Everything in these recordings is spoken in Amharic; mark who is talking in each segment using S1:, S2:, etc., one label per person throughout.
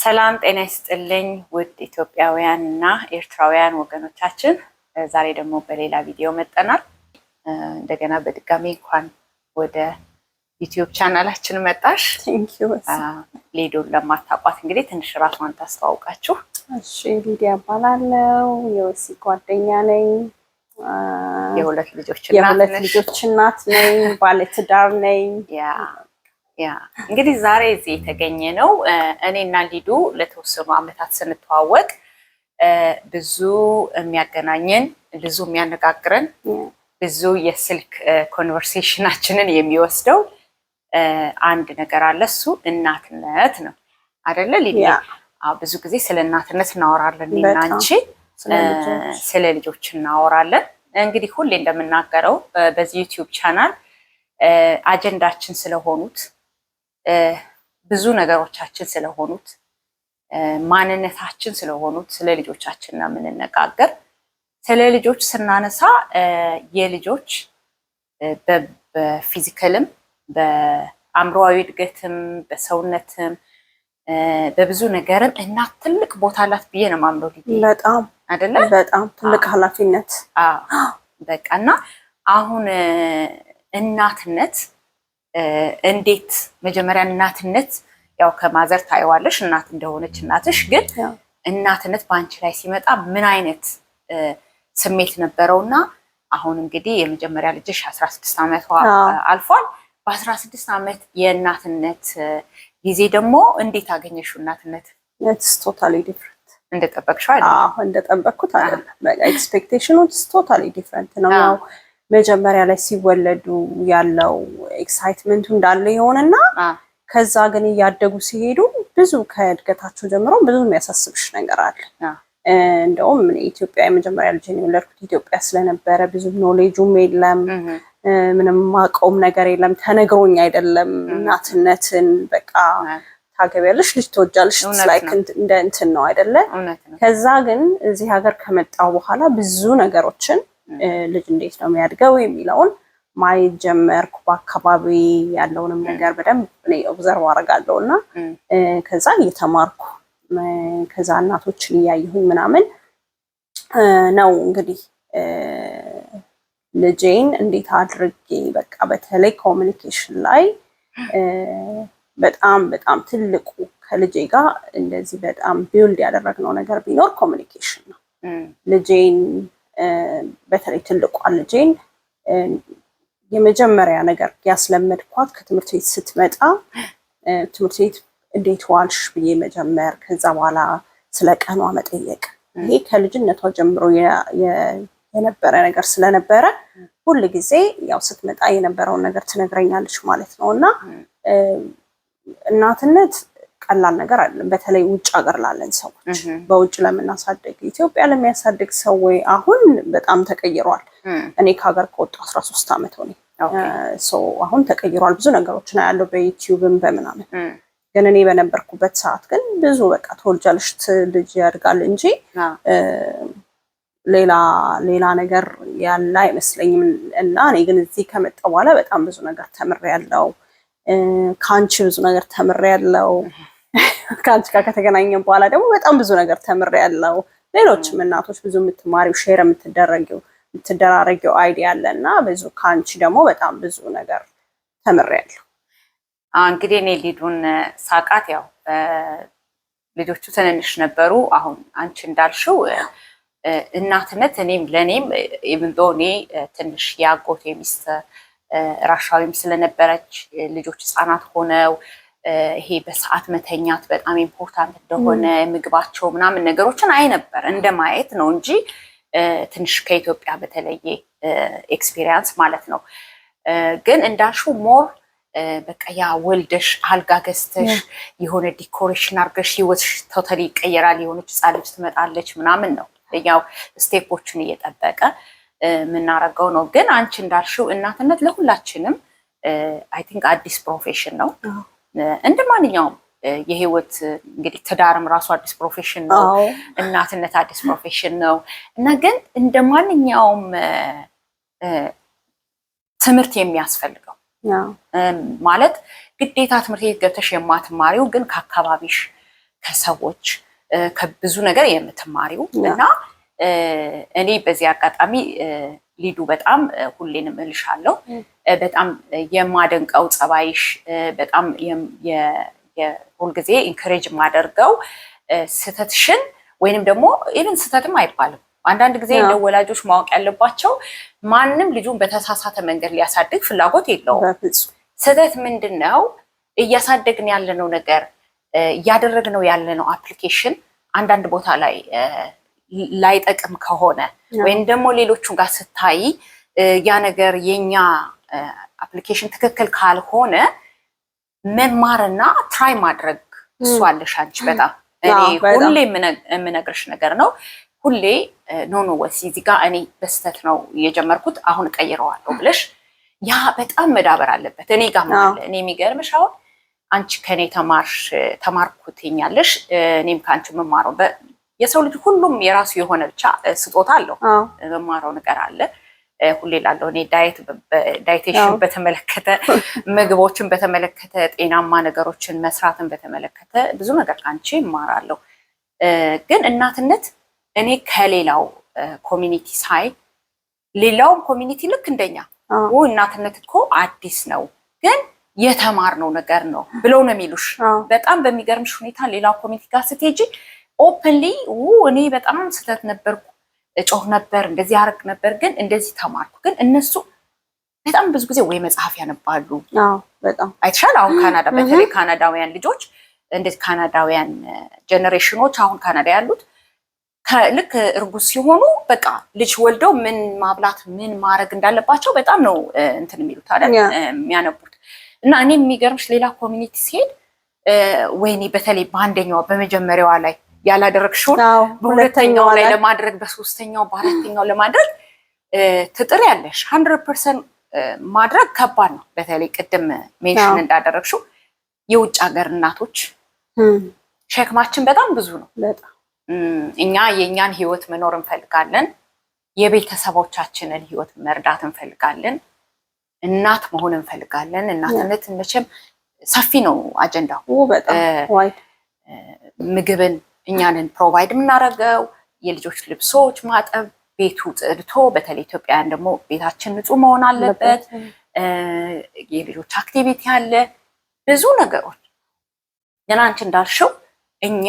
S1: ሰላም ጤና ይስጥልኝ ውድ ኢትዮጵያውያን እና ኤርትራውያን ወገኖቻችን፣ ዛሬ ደግሞ በሌላ ቪዲዮ መጠናል። እንደገና በድጋሚ እንኳን ወደ ዩቲዩብ ቻናላችን መጣሽ። ሊዱን ለማታውቋት እንግዲህ ትንሽ ራሷን ታስተዋውቃችሁ።
S2: እሺ፣ ሊዲያ እባላለሁ። የወሲ ጓደኛ ነኝ።
S1: የሁለት ልጆች
S2: እናት ነኝ። ባለትዳር ነኝ።
S1: እንግዲህ ዛሬ እዚህ የተገኘ ነው እኔና ሊዱ ለተወሰኑ ዓመታት ስንተዋወቅ ብዙ የሚያገናኘን፣ ብዙ የሚያነጋግረን፣ ብዙ የስልክ ኮንቨርሴሽናችንን የሚወስደው አንድ ነገር አለ። እሱ እናትነት ነው አይደለ ሊዲያ? ብዙ ጊዜ ስለ እናትነት እናወራለን እና አንቺ ስለ ልጆች እናወራለን። እንግዲህ ሁሌ እንደምናገረው በዚህ ዩቲዩብ ቻናል አጀንዳችን ስለሆኑት ብዙ ነገሮቻችን ስለሆኑት ማንነታችን ስለሆኑት ስለ ልጆቻችን ነው የምንነጋገር። ስለ ልጆች ስናነሳ የልጆች በፊዚካልም በአእምሮአዊ እድገትም በሰውነትም በብዙ ነገርም እናት ትልቅ ቦታ አላት ብዬ ነው የማምነው።
S2: በጣም
S1: አይደለ?
S2: በጣም ትልቅ ኃላፊነት
S1: በቃ እና አሁን እናትነት እንዴት መጀመሪያ እናትነት ያው ከማዘር ታይዋለሽ እናት እንደሆነች እናትሽ፣ ግን እናትነት በአንቺ ላይ ሲመጣ ምን አይነት ስሜት ነበረውና አሁን እንግዲህ የመጀመሪያ ልጅሽ 16 ዓመቷ አልፏል። በ16 ዓመት የእናትነት ጊዜ ደግሞ እንዴት አገኘሽው እናትነት?
S2: it's totally different
S1: እንደጠበቅሽው አይደለም?
S2: እንደጠበቅኩት አይደለም። በቃ ኤክስፔክቴሽኑ it's totally different ነው። ያው መጀመሪያ ላይ ሲወለዱ ያለው ኤክሳይትመንቱ እንዳለ ይሆንና ከዛ ግን እያደጉ ሲሄዱ ብዙ ከእድገታቸው ጀምሮ ብዙ የሚያሳስብሽ ነገር አለ። እንደውም ኢትዮጵያ የመጀመሪያ ልጅ የወለድኩት ኢትዮጵያ ስለነበረ ብዙ ኖሌጁም የለም፣ ምንም ማቀውም ነገር የለም፣ ተነግሮኝ አይደለም። እናትነትን በቃ ታገቢያለሽ፣ ልጅ ትወጃለሽ፣ ላይክ እንደ እንትን ነው አይደለ? ከዛ ግን እዚህ ሀገር ከመጣው በኋላ ብዙ ነገሮችን ልጅ እንዴት ነው የሚያድገው የሚለውን ማየት ጀመርኩ። በአካባቢ ያለውንም ነገር በደንብ እኔ ኦብዘርቭ አደርጋለሁ እና ከዛ እየተማርኩ ከዛ እናቶችን እያየሁኝ ምናምን ነው እንግዲህ ልጄን እንዴት አድርጌ በቃ በተለይ ኮሚኒኬሽን ላይ በጣም በጣም ትልቁ ከልጄ ጋር እንደዚህ በጣም ቢውልድ ያደረግነው ነገር ቢኖር ኮሚኒኬሽን ነው። ልጄን በተለይ ትልቋን ልጄን የመጀመሪያ ነገር ያስለመድኳት ከትምህርት ቤት ስትመጣ ትምህርት ቤት እንዴት ዋልሽ ብዬ መጀመር፣ ከዛ በኋላ ስለ ቀኗ መጠየቅ። ይሄ ከልጅነቷ ጀምሮ የነበረ ነገር ስለነበረ ሁል ጊዜ ያው ስትመጣ የነበረውን ነገር ትነግረኛለች ማለት ነው። እና እናትነት ቀላል ነገር አይደለም። በተለይ ውጭ ሀገር ላለን ሰዎች፣ በውጭ ለምናሳደግ ኢትዮጵያ ለሚያሳድግ ሰው አሁን በጣም ተቀይሯል። እኔ ከሀገር ከወጣ 13 ዓመት ሆነ። አሁን ተቀይሯል። ብዙ ነገሮችን ያለው በዩቲዩብም በምናምን። ግን እኔ በነበርኩበት ሰዓት ግን ብዙ በቃ ተወልጃለሽ ልጅ ያድጋል እንጂ ሌላ ነገር ያለ አይመስለኝም። እና እኔ ግን እዚህ ከመጣ በኋላ በጣም ብዙ ነገር ተምሬያለሁ። ከአንቺ ብዙ ነገር ተምሬያለሁ። ከአንቺ ጋር ከተገናኘን በኋላ ደግሞ በጣም ብዙ ነገር ተምሬያለሁ። ሌሎችም እናቶች ብዙ የምትማሪው ሼር የምትደራረጊው አይዲያ አለና ብዙ ከአንቺ ደግሞ በጣም ብዙ ነገር ተምሬያለሁ።
S1: እንግዲህ እኔ ሊዱን ሳቃት ያው ልጆቹ ትንንሽ ነበሩ። አሁን አንቺ እንዳልሽው እናትነት ለእኔም እኔ ትንሽ የአጎቴ ሚስት ራሻዊም ስለነበረች ልጆች ህፃናት ሆነው ይሄ በሰዓት መተኛት በጣም ኢምፖርታንት እንደሆነ ምግባቸው ምናምን ነገሮችን አይ ነበር እንደ ማየት ነው እንጂ ትንሽ ከኢትዮጵያ በተለየ ኤክስፒሪየንስ ማለት ነው። ግን እንዳልሽው ሞር በቃ ያ ወልደሽ አልጋ ገዝተሽ የሆነ ዲኮሬሽን አድርገሽ ህይወትሽ ቶታሊ ይቀየራል። የሆነች ህፃን ልጅ ትመጣለች ምናምን ነው ያው ስቴፖችን እየጠበቀ የምናረገው ነው። ግን አንቺ እንዳልሽው እናትነት ለሁላችንም አይ ቲንክ አዲስ ፕሮፌሽን ነው። እንደ ማንኛውም የህይወት እንግዲህ ትዳርም ራሱ አዲስ ፕሮፌሽን ነው፣ እናትነት አዲስ ፕሮፌሽን ነው። እና ግን እንደ ማንኛውም ትምህርት የሚያስፈልገው ማለት ግዴታ ትምህርት ቤት ገብተሽ የማትማሪው ግን ከአካባቢሽ ከሰዎች ከብዙ ነገር የምትማሪው እና እኔ በዚህ አጋጣሚ ሊዱ በጣም ሁሌንም እልሻለሁ በጣም የማደንቀው ጸባይሽ በጣም የሁልጊዜ ኢንከሬጅ የማደርገው ስተትሽን ወይንም ደግሞ ኢቭን ስተትም አይባልም አንዳንድ ጊዜ እንደ ወላጆች ማወቅ ያለባቸው ማንም ልጁን በተሳሳተ መንገድ ሊያሳድግ ፍላጎት የለውም ስተት ምንድነው እያሳደግን ያለነው ነገር እያደረግነው ያለነው አፕሊኬሽን አንዳንድ ቦታ ላይ ላይጠቅም ከሆነ ወይም ደግሞ ሌሎቹን ጋር ስታይ ያ ነገር የኛ አፕሊኬሽን ትክክል ካልሆነ መማርና ትራይ ማድረግ እሱ አለሽ አንቺ በጣም እኔ ሁሌ የምነግርሽ ነገር ነው ሁሌ ኖ ወሲ እዚህ ጋር እኔ በስተት ነው የጀመርኩት አሁን ቀይረዋለሁ ብለሽ ያ በጣም መዳበር አለበት እኔ ጋር ማለት እኔ የሚገርምሽ አሁን አንቺ ከኔ ተማርኩትኛለሽ እኔም ካንቺ መማረው የሰው ልጅ ሁሉም የራሱ የሆነ ብቻ ስጦታ አለው መማረው ነገር አለ ሁሌ ላለው እኔ ዳይቴሽን በተመለከተ ምግቦችን በተመለከተ ጤናማ ነገሮችን መስራትን በተመለከተ ብዙ ነገር ካንቺ እማራለሁ ግን እናትነት እኔ ከሌላው ኮሚኒቲ ሳይ ሌላው ኮሚኒቲ ልክ እንደኛ እናትነት እኮ አዲስ ነው ግን የተማርነው ነገር ነው ብለው ነው የሚሉሽ በጣም በሚገርምሽ ሁኔታ ሌላው ኮሚኒቲ ጋር ስትሄጂ ኦፕንሊ እኔ በጣም ስተት ነበርኩ እጮህ ነበር እንደዚህ አረግ ነበር ግን እንደዚህ ተማርኩ ግን እነሱ በጣም ብዙ ጊዜ ወይ መጽሐፍ ያነባሉ
S2: በጣም
S1: አይተሻል አሁን ካናዳ በተለይ ካናዳውያን ልጆች እንደ ካናዳውያን ጀነሬሽኖች አሁን ካናዳ ያሉት ልክ እርጉዝ ሲሆኑ በቃ ልጅ ወልደው ምን ማብላት ምን ማድረግ እንዳለባቸው በጣም ነው እንትን የሚሉት አይደል የሚያነቡት እና እኔ የሚገርምሽ ሌላ ኮሚኒቲ ሲሄድ ወይኔ በተለይ በአንደኛው በመጀመሪያዋ ላይ ያላደረግሽውን በሁለተኛው ላይ ለማድረግ በሶስተኛው በአራተኛው ለማድረግ ትጥር ያለሽ 100% ማድረግ ከባድ ነው በተለይ ቅድም ሜንሽን እንዳደረግሽው የውጭ ሀገር እናቶች ሸክማችን በጣም ብዙ ነው በጣም እኛ የኛን ህይወት መኖር እንፈልጋለን የቤተሰቦቻችንን ህይወት መርዳት እንፈልጋለን እናት መሆን እንፈልጋለን እናትነት መቼም ሰፊ ነው አጀንዳው ምግብን እኛንን ፕሮቫይድ የምናደርገው የልጆች ልብሶች ማጠብ ቤቱ ጽድቶ በተለይ ኢትዮጵያውያን ደግሞ ቤታችን ንጹህ መሆን አለበት የልጆች አክቲቪቲ አለ ብዙ ነገሮች ገና አንቺ እንዳልሽው እኛ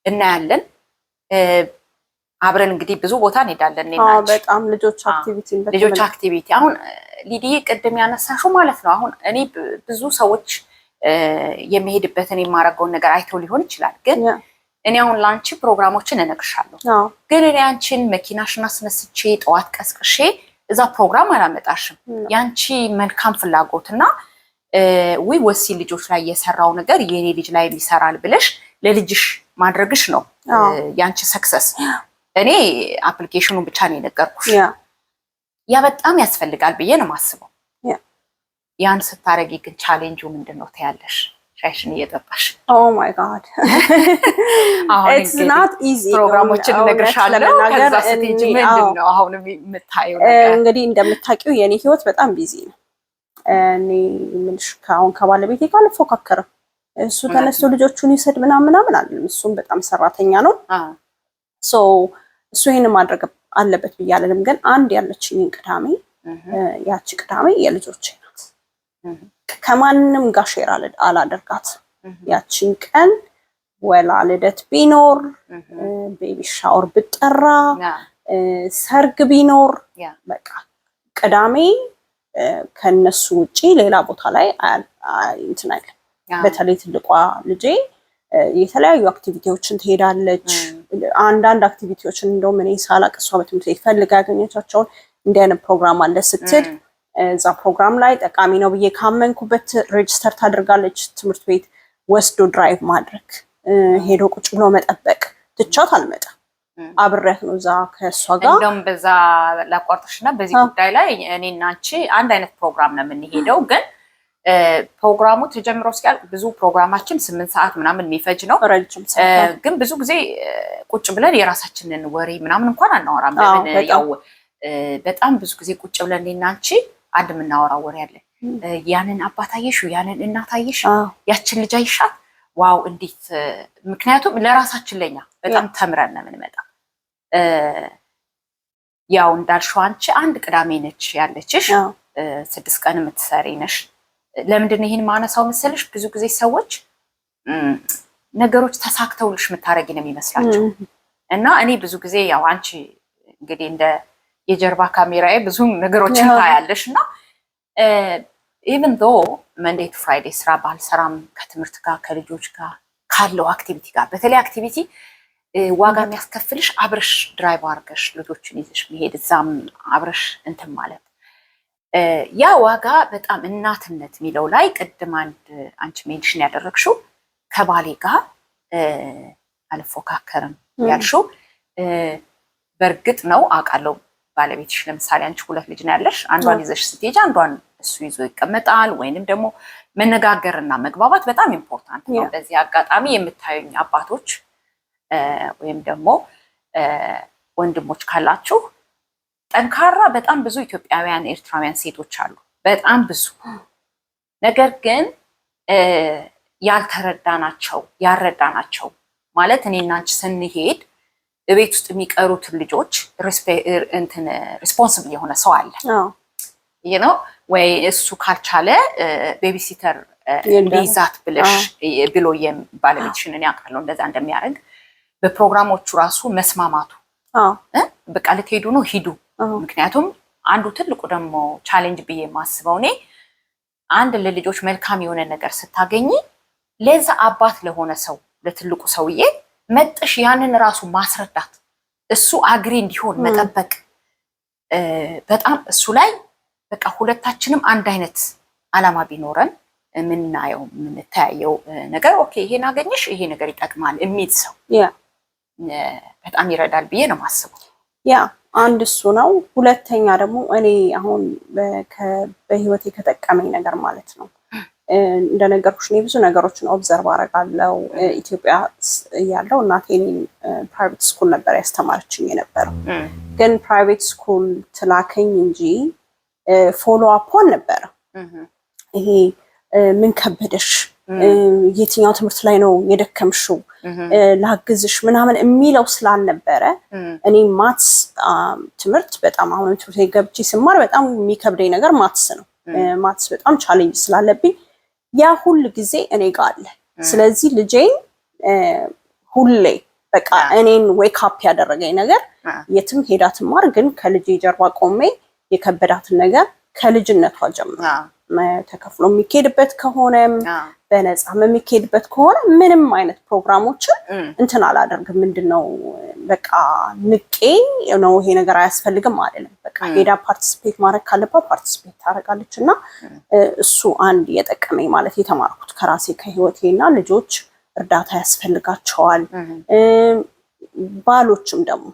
S1: እናያለን አብረን እንግዲህ ብዙ ቦታ እንሄዳለን
S2: በጣም ልጆች
S1: አክቲቪቲ አሁን ሊዲዬ ቅድም ያነሳሽው ማለት ነው አሁን እኔ ብዙ ሰዎች የሚሄድበትን የማረገውን ነገር አይተው ሊሆን ይችላል ግን እኔ አሁን ላንቺ ፕሮግራሞችን እነግርሻለሁ ግን እኔ አንቺን መኪናሽን አስነስቼ ጠዋት ቀስቅሼ እዛ ፕሮግራም አላመጣሽም ያንቺ መልካም ፍላጎትና ወይ ወሲ ልጆች ላይ የሰራው ነገር የኔ ልጅ ላይ ይሰራል ብለሽ ለልጅሽ ማድረግሽ ነው ያንቺ ሰክሰስ እኔ አፕሊኬሽኑን ብቻ ነው የነገርኩሽ ያ በጣም ያስፈልጋል ብዬ ነው ማስበው ያን ስታረጊ ግን ቻሌንጁ ምንድነው ታያለሽ ሻይሽን እየጠጣሽ
S2: ኦ ማይ ጋድ ኢትስ ናት ኢዚ
S1: ፕሮግራሞችን እነግርሻለሁ ከዛ ስትሄጂ ምንድነው አሁን የምታየው ነገር
S2: እንግዲህ እንደምታውቂው የኔ ህይወት በጣም ቢዚ ነው እኔ ምንሽ ካሁን ከባለቤቴ ጋር ልፎካከረው እሱ ተነስቶ ልጆቹን ይሰድ ምናምን አይደለም እሱም በጣም ሰራተኛ ነው ሶ እሱ ይሄን ማድረግ አለበት ብያለንም ግን አንድ ያለችኝ ቅዳሜ ያቺ ቅዳሜ የልጆቼ ናት ከማንንም ጋር ሼር አላደርጋት ያቺን ቀን ወላ ልደት ቢኖር ቤቢ ሻወር ብጠራ ሰርግ ቢኖር በቃ ቅዳሜ ከነሱ ውጪ ሌላ ቦታ ላይ እንትን አይደለም በተለይ ትልቋ ልጄ የተለያዩ አክቲቪቲዎችን ትሄዳለች አንዳንድ አክቲቪቲዎችን እንደውም እኔ ሳላቅ እሷ በትምህርት ቤት ፈልጋ ያገኘቻቸውን እንዲህ አይነት ፕሮግራም አለ ስትል እዛ ፕሮግራም ላይ ጠቃሚ ነው ብዬ ካመንኩበት ሬጅስተር ታደርጋለች ትምህርት ቤት ወስዶ ድራይቭ ማድረግ ሄዶ ቁጭ ብሎ መጠበቅ ትቻት አልመጣም አብሬያት ነው እዛ ከእሷ ጋር
S1: እንደውም በዛ ላቋርጥሽና በዚህ ጉዳይ ላይ እኔና አንቺ አንድ አይነት ፕሮግራም ነው የምንሄደው ግን ፕሮግራሙ ተጀምሮ እስኪያልቅ ብዙ ፕሮግራማችን 8 ሰዓት ምናምን የሚፈጅ ነው ግን ብዙ ጊዜ ቁጭ ብለን የራሳችንን ወሬ ምናምን እንኳን አናወራም ለምን ያው በጣም ብዙ ጊዜ ቁጭ ብለን እኔና አንቺ አንድ የምናወራው ወሬ አለ ያንን አባት አየሽው ያንን እናት አየሽ ያችን ልጅ አይሻት ዋው እንዴት ምክንያቱም ለራሳችን ለኛ በጣም ተምረን ነው የምንመጣው። ያው እንዳልሽው አንቺ አንድ ቅዳሜ ነች ያለችሽ 6 ቀን የምትሰሪ ነሽ። ለምንድን ነው ይሄን ማነሳው መሰለሽ? ብዙ ጊዜ ሰዎች ነገሮች ተሳክተውልሽ የምታረጊ ነው የሚመስላቸው እና እኔ ብዙ ጊዜ ያው አንቺ እንግዲህ እንደ የጀርባ ካሜራዬ ብዙ ነገሮችን ታያለሽ እና ኢቭን ዶ መንዴ ቱ ፍራይዴ ስራ ባልሰራም ከትምህርት ጋር ከልጆች ጋር ካለው አክቲቪቲ ጋር በተለይ አክቲቪቲ ዋጋ የሚያስከፍልሽ አብረሽ ድራይቭ አድርገሽ ልጆችን ይዘሽ መሄድ እዛም አብረሽ እንትን ማለት ያ ዋጋ በጣም እናትነት የሚለው ላይ ቅድም አንቺ ሜንሽን ያደረግሽው ከባሌ ጋር አልፎካከርም ያልሽው በእርግጥ ነው አውቃለሁ። ባለቤትሽ ለምሳሌ አንቺ 2 ልጅ ነው ያለሽ፣ አንዷን ይዘሽ ስትሄጂ አንዷን እሱ ይዞ ይቀመጣል። ወይንም ደግሞ መነጋገርና መግባባት በጣም ኢምፖርታንት ነው። በዚህ አጋጣሚ የምታዩኝ አባቶች ወይም ደግሞ ወንድሞች ካላችሁ ጠንካራ በጣም ብዙ ኢትዮጵያውያን ኤርትራውያን ሴቶች አሉ፣ በጣም ብዙ። ነገር ግን ያልረዳናቸው ማለት እኔና አንቺ ስንሄድ ቤት ውስጥ የሚቀሩትን ልጆች ሪስፖንስብል የሆነ ሰው አለ ነው ወይ እሱ ካልቻለ ቤቢሲተር ሊይዛት ብሎ ባለቤትሽን እኔ አውቃለሁ እንደዛ እንደሚያደርግ በፕሮግራሞቹ ራሱ መስማማቱ በቃ ልትሄዱ ነው ሂዱ። ምክንያቱም አንዱ ትልቁ ደግሞ ቻሌንጅ ብዬ የማስበው እኔ አንድ ለልጆች መልካም የሆነ ነገር ስታገኝ ለዛ አባት ለሆነ ሰው ለትልቁ ሰውዬ መጥሽ ያንን ራሱ ማስረዳት እሱ አግሪ እንዲሆን መጠበቅ በጣም እሱ ላይ በቃ ሁለታችንም አንድ አይነት አላማ ቢኖረን የምናየው የምንተያየው ነገር ኦኬ ይሄን አገኘሽ ይሄ ነገር ይጠቅማል የሚል ሰው በጣም ይረዳል ብዬ ነው የማስበው።
S2: ያ አንድ እሱ ነው። ሁለተኛ ደግሞ እኔ አሁን በህይወቴ ከጠቀመኝ ነገር ማለት ነው እንደነገርኩሽ እኔ ብዙ ነገሮችን ኦብዘርቭ አደርጋለሁ። ኢትዮጵያ ያለው እናቴን ፕራይቬት ስኩል ነበር ያስተማረችኝ የነበረው። ግን ፕራይቬት ስኩል ትላከኝ እንጂ ፎሎ አፕን ነበረ። ይሄ ምን ከበደሽ፣ የትኛው ትምህርት ላይ ነው የደከምሽው፣ ላግዝሽ ምናምን የሚለው ስላልነበረ እኔ ማትስ ትምህርት በጣም አሁን ትምህርት ገብቼ ስማር በጣም የሚከብደኝ ነገር ማትስ ነው። ማትስ በጣም ቻሌንጅ ስላለብኝ ያ ሁል ጊዜ እኔ ጋር አለ። ስለዚህ ልጄን ሁሌ በቃ እኔን ዌክ አፕ ያደረገኝ ነገር የትም ሄዳ ትማር፣ ግን ከልጄ ጀርባ ቆሜ የከበዳትን ነገር ከልጅነቷ ጀምሮ ተከፍሎ የሚኬድበት ከሆነም በነፃም የሚኬድበት ከሆነ ምንም አይነት ፕሮግራሞችን እንትን አላደርግም። ምንድነው በቃ ንቄ ነው ይሄ ነገር አያስፈልግም አይደለም። በቃ ሄዳ ፓርቲሲፔት ማድረግ ካለባት ፓርቲሲፔት ታደርጋለች። እና እሱ አንድ የጠቀመኝ ማለት የተማርኩት ከራሴ ከህይወቴና ልጆች እርዳታ ያስፈልጋቸዋል። ባሎችም ደግሞ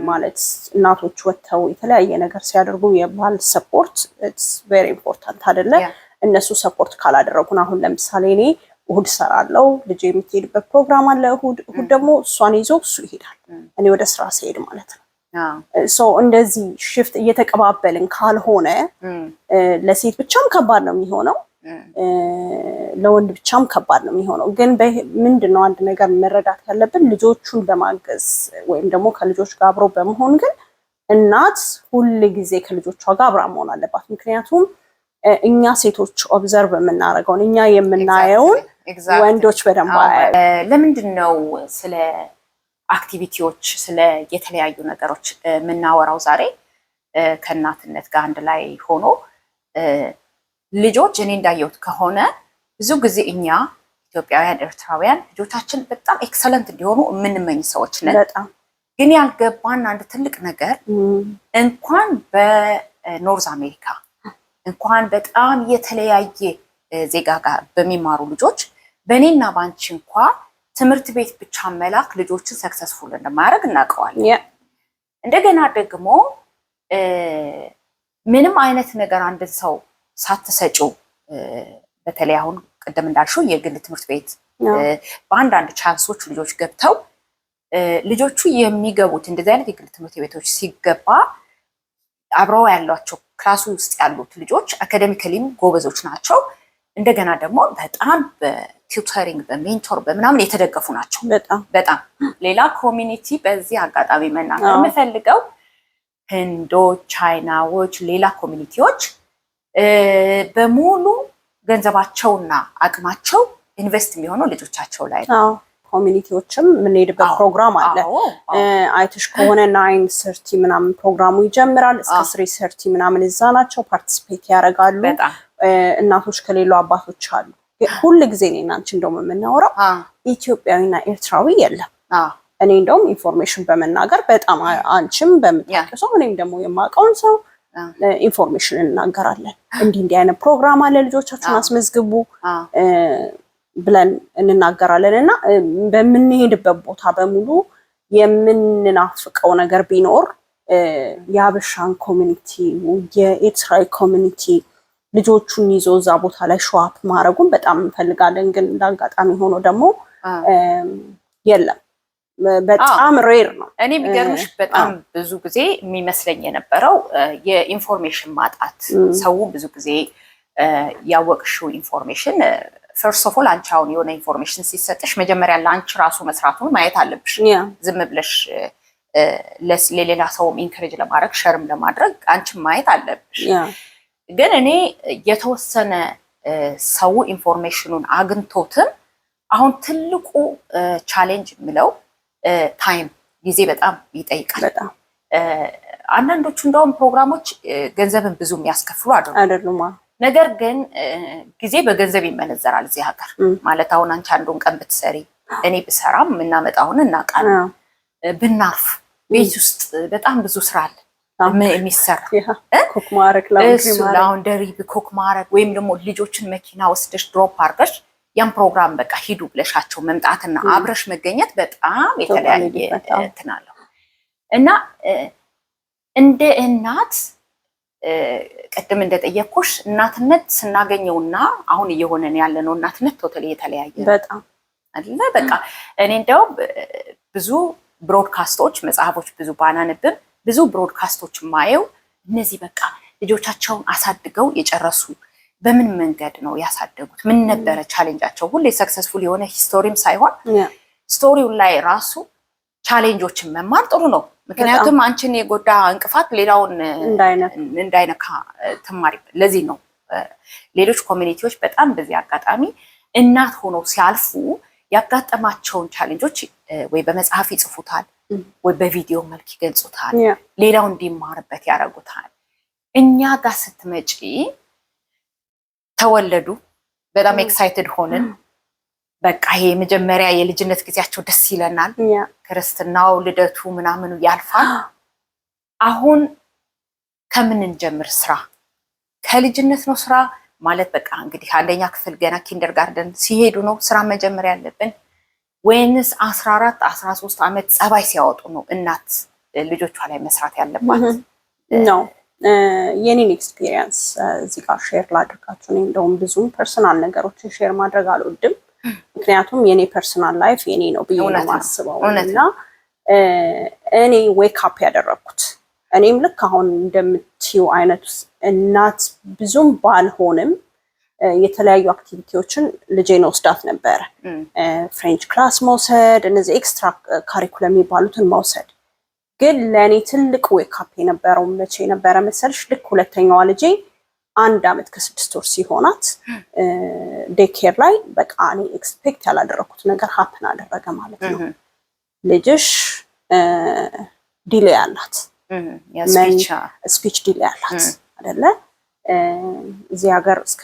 S2: ማለት እናቶች ወጥተው የተለያየ ነገር ሲያደርጉ የባል ሰፖርት ኢትስ ቬሪ ኢምፖርታንት አይደለ? እነሱ ሰፖርት ካላደረጉን አሁን ለምሳሌ እኔ እሁድ ሰራለው፣ ልጅ የምትሄድበት ፕሮግራም አለ እሁድ ደግሞ እሷን ይዞ እሱ ይሄዳል፣ እኔ ወደ ስራ ሲሄድ ማለት ነው። ሶ እንደዚህ ሽፍት እየተቀባበልን ካልሆነ ለሴት ብቻም ከባድ ነው የሚሆነው፣ ለወንድ ብቻም ከባድ ነው የሚሆነው። ግን ምንድነው አንድ ነገር መረዳት ያለብን ልጆቹን በማገዝ ወይም ደግሞ ከልጆች ጋር አብሮ በመሆን ግን እናት ሁል ጊዜ ከልጆቿ ጋር አብራ መሆን አለባት። ምክንያቱም እኛ ሴቶች ኦብዘርቭ የምናደርገውን እኛ የምናየውን ወንዶች በደንብ አያዩ።
S1: ለምንድን ነው ስለ አክቲቪቲዎች ስለ የተለያዩ ነገሮች የምናወራው ዛሬ ከእናትነት ጋር አንድ ላይ ሆኖ? ልጆች እኔ እንዳየሁት ከሆነ ብዙ ጊዜ እኛ ኢትዮጵያውያን ኤርትራውያን ልጆቻችን በጣም ኤክሰለንት እንዲሆኑ የምንመኝ ሰዎች ነን። ግን ያልገባን አንድ ትልቅ ነገር እንኳን በኖርዝ አሜሪካ እንኳን በጣም የተለያየ ዜጋ ጋር በሚማሩ ልጆች በእኔና ባንቺ እንኳ ትምህርት ቤት ብቻ መላክ ልጆችን ሰክሰስፉል እንደማያደርግ እናውቀዋለን። እንደገና ደግሞ ምንም አይነት ነገር አንድ ሰው ሳትሰጪው በተለይ አሁን ቅድም እንዳልሽው የግል ትምህርት ቤት በአንዳንድ ቻንሶች ልጆች ገብተው ልጆቹ የሚገቡት እንደዚህ አይነት የግል ትምህርት ቤቶች ሲገባ አብረው ያሏቸው ክላሱ ውስጥ ያሉት ልጆች አካዴሚካሊም ጎበዞች ናቸው። እንደገና ደግሞ በጣም በቲዩተሪንግ በሜንቶር በምናምን የተደገፉ ናቸው። በጣም ሌላ ኮሚኒቲ በዚህ አጋጣሚ መናገር የምፈልገው ህንዶች፣ ቻይናዎች፣ ሌላ ኮሚኒቲዎች በሙሉ ገንዘባቸውና አቅማቸው ኢንቨስት የሚሆነው ልጆቻቸው ላይ ነው።
S2: ኮሚኒቲዎችም የምንሄድበት ፕሮግራም አለ። አይተሽ ከሆነ 9:30 ምናምን ፕሮግራሙ ይጀምራል። እስከ 3:30 ምናምን እዛ ናቸው፣ ፓርቲሲፔት ያደርጋሉ። እናቶች ከሌሉ አባቶች አሉ። ሁሉ ጊዜ እኔና አንቺ እንደውም የምናወራው ኢትዮጵያዊና ኤርትራዊ የለም። እኔ እንደውም ኢንፎርሜሽን በመናገር በጣም አንቺም በምታውቂው ሰው እኔም ደግሞ የማውቀውን ሰው ኢንፎርሜሽን እናገራለን። እንዲህ አይነት ፕሮግራም አለ፣ ልጆቻችሁን አስመዝግቡ ብለን እንናገራለን። እና በምንሄድበት ቦታ በሙሉ የምንናፍቀው ነገር ቢኖር የሀበሻን ኮሚኒቲ የኤርትራዊ ኮሚኒቲ ልጆቹን ይዞ እዛ ቦታ ላይ ሾአፕ ማድረጉን በጣም እንፈልጋለን። ግን እንዳጋጣሚ ሆኖ ደግሞ የለም፣ በጣም ሬር ነው።
S1: እኔ የሚገርምሽ በጣም ብዙ ጊዜ የሚመስለኝ የነበረው የኢንፎርሜሽን ማጣት። ሰው ብዙ ጊዜ ያወቅሽው ኢንፎርሜሽን ፈርስት ኦፍ ኦል አንቺ አሁን የሆነ ኢንፎርሜሽን ሲሰጥሽ መጀመሪያ ለአንቺ ራሱ መስራቱን ማየት አለብሽ። ዝም ብለሽ ለሌላ ሰውም ኢንከሬጅ ለማድረግ ሸርም ለማድረግ አንቺም ማየት አለብሽ። ግን እኔ የተወሰነ ሰው ኢንፎርሜሽኑን አግኝቶትም አሁን ትልቁ ቻሌንጅ የምለው ታይም ጊዜ በጣም ይጠይቃል። አንዳንዶቹ እንደውም ፕሮግራሞች ገንዘብን ብዙ የሚያስከፍሉ አይደሉም። ነገር ግን ጊዜ በገንዘብ ይመነዘራል እዚህ ሀገር። ማለት አሁን አንቺ አንዱን ቀን ብትሰሪ እኔ ብሰራም የምናመጣውን እናውቃለን። ብናርፍ ቤት ውስጥ በጣም ብዙ ስራ አለ የሚሰራ
S2: ኮክ ማድረግ፣
S1: ላውንደሪ ኮክ ማድረግ፣ ወይም ደግሞ ልጆችን መኪና ወስደሽ ድሮፕ አድርገሽ ያን ፕሮግራም በቃ ሂዱ ብለሻቸው መምጣትና አብረሽ መገኘት በጣም የተለያየ እንትን አለው እና እንደ እናት ቀደም እንደጠየቅኩሽ እናትነት ስናገኘውና አሁን እየሆነን ያለነው እናትነት ቶታሊ የተለያየ
S2: በጣም
S1: አይደለ? በቃ እኔ እንደው ብዙ ብሮድካስቶች መጽሐፎች ብዙ ባናነብም ብዙ ብሮድካስቶች ማየው እነዚህ በቃ ልጆቻቸውን አሳድገው የጨረሱ በምን መንገድ ነው ያሳደጉት? ምን ነበረ ቻሌንጃቸው? ሁሌ ሰክሰስፉል የሆነ ሂስቶሪም ሳይሆን ስቶሪው ላይ ራሱ ቻሌንጆችን መማር ጥሩ ነው። ምክንያቱም አንቺን የጎዳ እንቅፋት ሌላውን እንዳይነካ ትማሪ። ለዚህ ነው ሌሎች ኮሚኒቲዎች በጣም በዚህ አጋጣሚ እናት ሆነው ሲያልፉ ያጋጠማቸውን ቻሌንጆች ወይ በመጽሐፍ ይጽፉታል ወይ በቪዲዮ መልክ ይገልጹታል፣ ሌላው እንዲማርበት ያደርጉታል። እኛ ጋር ስትመጪ ተወለዱ፣ በጣም ኤክሳይትድ ሆንን። በቃ ይሄ መጀመሪያ የልጅነት ጊዜያቸው ደስ ይለናል። ክርስትናው ልደቱ ምናምኑ ያልፋል። አሁን ከምን እንጀምር? ስራ ከልጅነት ነው ስራ ማለት በቃ እንግዲህ አንደኛ ክፍል ገና ኪንደርጋርደን ሲሄዱ ነው ስራ መጀመር ያለብን ወይንስ 14 13 ዓመት ጸባይ ሲያወጡ ነው እናት ልጆቿ ላይ መስራት ያለባት
S2: ነው? የኔን ኤክስፒሪየንስ እዚህ ጋር ሼር ላድርጋችሁ። እኔ እንደውም ብዙም ፐርሰናል ነገሮችን ሼር ማድረግ አልወድም፣ ምክንያቱም የኔ ፐርሰናል ላይፍ የኔ ነው ብዬ ነው ማስበው። እና እኔ ዌክ አፕ ያደረኩት እኔም ልክ አሁን እንደምትዩ አይነት እናት ብዙም ባልሆንም የተለያዩ አክቲቪቲዎችን ልጄን ወስዳት ነበረ። ፍሬንች ክላስ መውሰድ፣ እነዚህ ኤክስትራ ካሪኩለም የሚባሉትን መውሰድ። ግን ለእኔ ትልቅ ዌክ አፕ የነበረው መቼ ነበረ መሰልሽ? ልክ ሁለተኛዋ ልጄ 1 ዓመት ከ6 ወር ሲሆናት ዴኬር ላይ በቃ እኔ ኤክስፔክት ያላደረኩት ነገር ሀፕን አደረገ ማለት ነው። ልጅሽ ዲሌይ አላት፣ ስፒች ዲሌይ አላት አይደለ? እዚህ ሀገር እስከ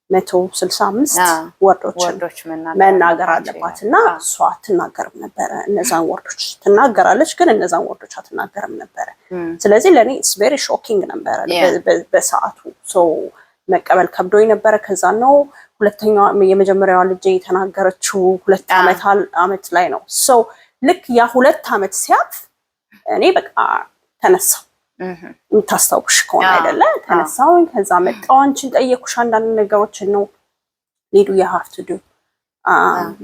S2: 165 ወርዶች መናገር አለባት እና እሷ አትናገርም ነበረ። እነዛን ወርዶች ትናገራለች፣ ግን እነዛን ወርዶች አትናገርም ነበረ። ስለዚህ ለእኔ ኢትስ ቬሪ ሾኪንግ ነበረ በሰዓቱ። መቀበል ከብዶኝ ነበረ። ከዛ ነው የመጀመሪያዋ ልጄ የተናገረችው 2 ዓመት ላይ ነው። ልክ ያ 2 ዓመት ሲያልፍ እኔ በቃ ተነሳው። የምታስታውሽ ከሆነ አይደለ? ተነሳውኝ። ከዛ መጣሁ፣ አንቺን ጠየኩሽ አንዳንድ ነገሮችን ነው ሊዱ የሀፍቱ ዱ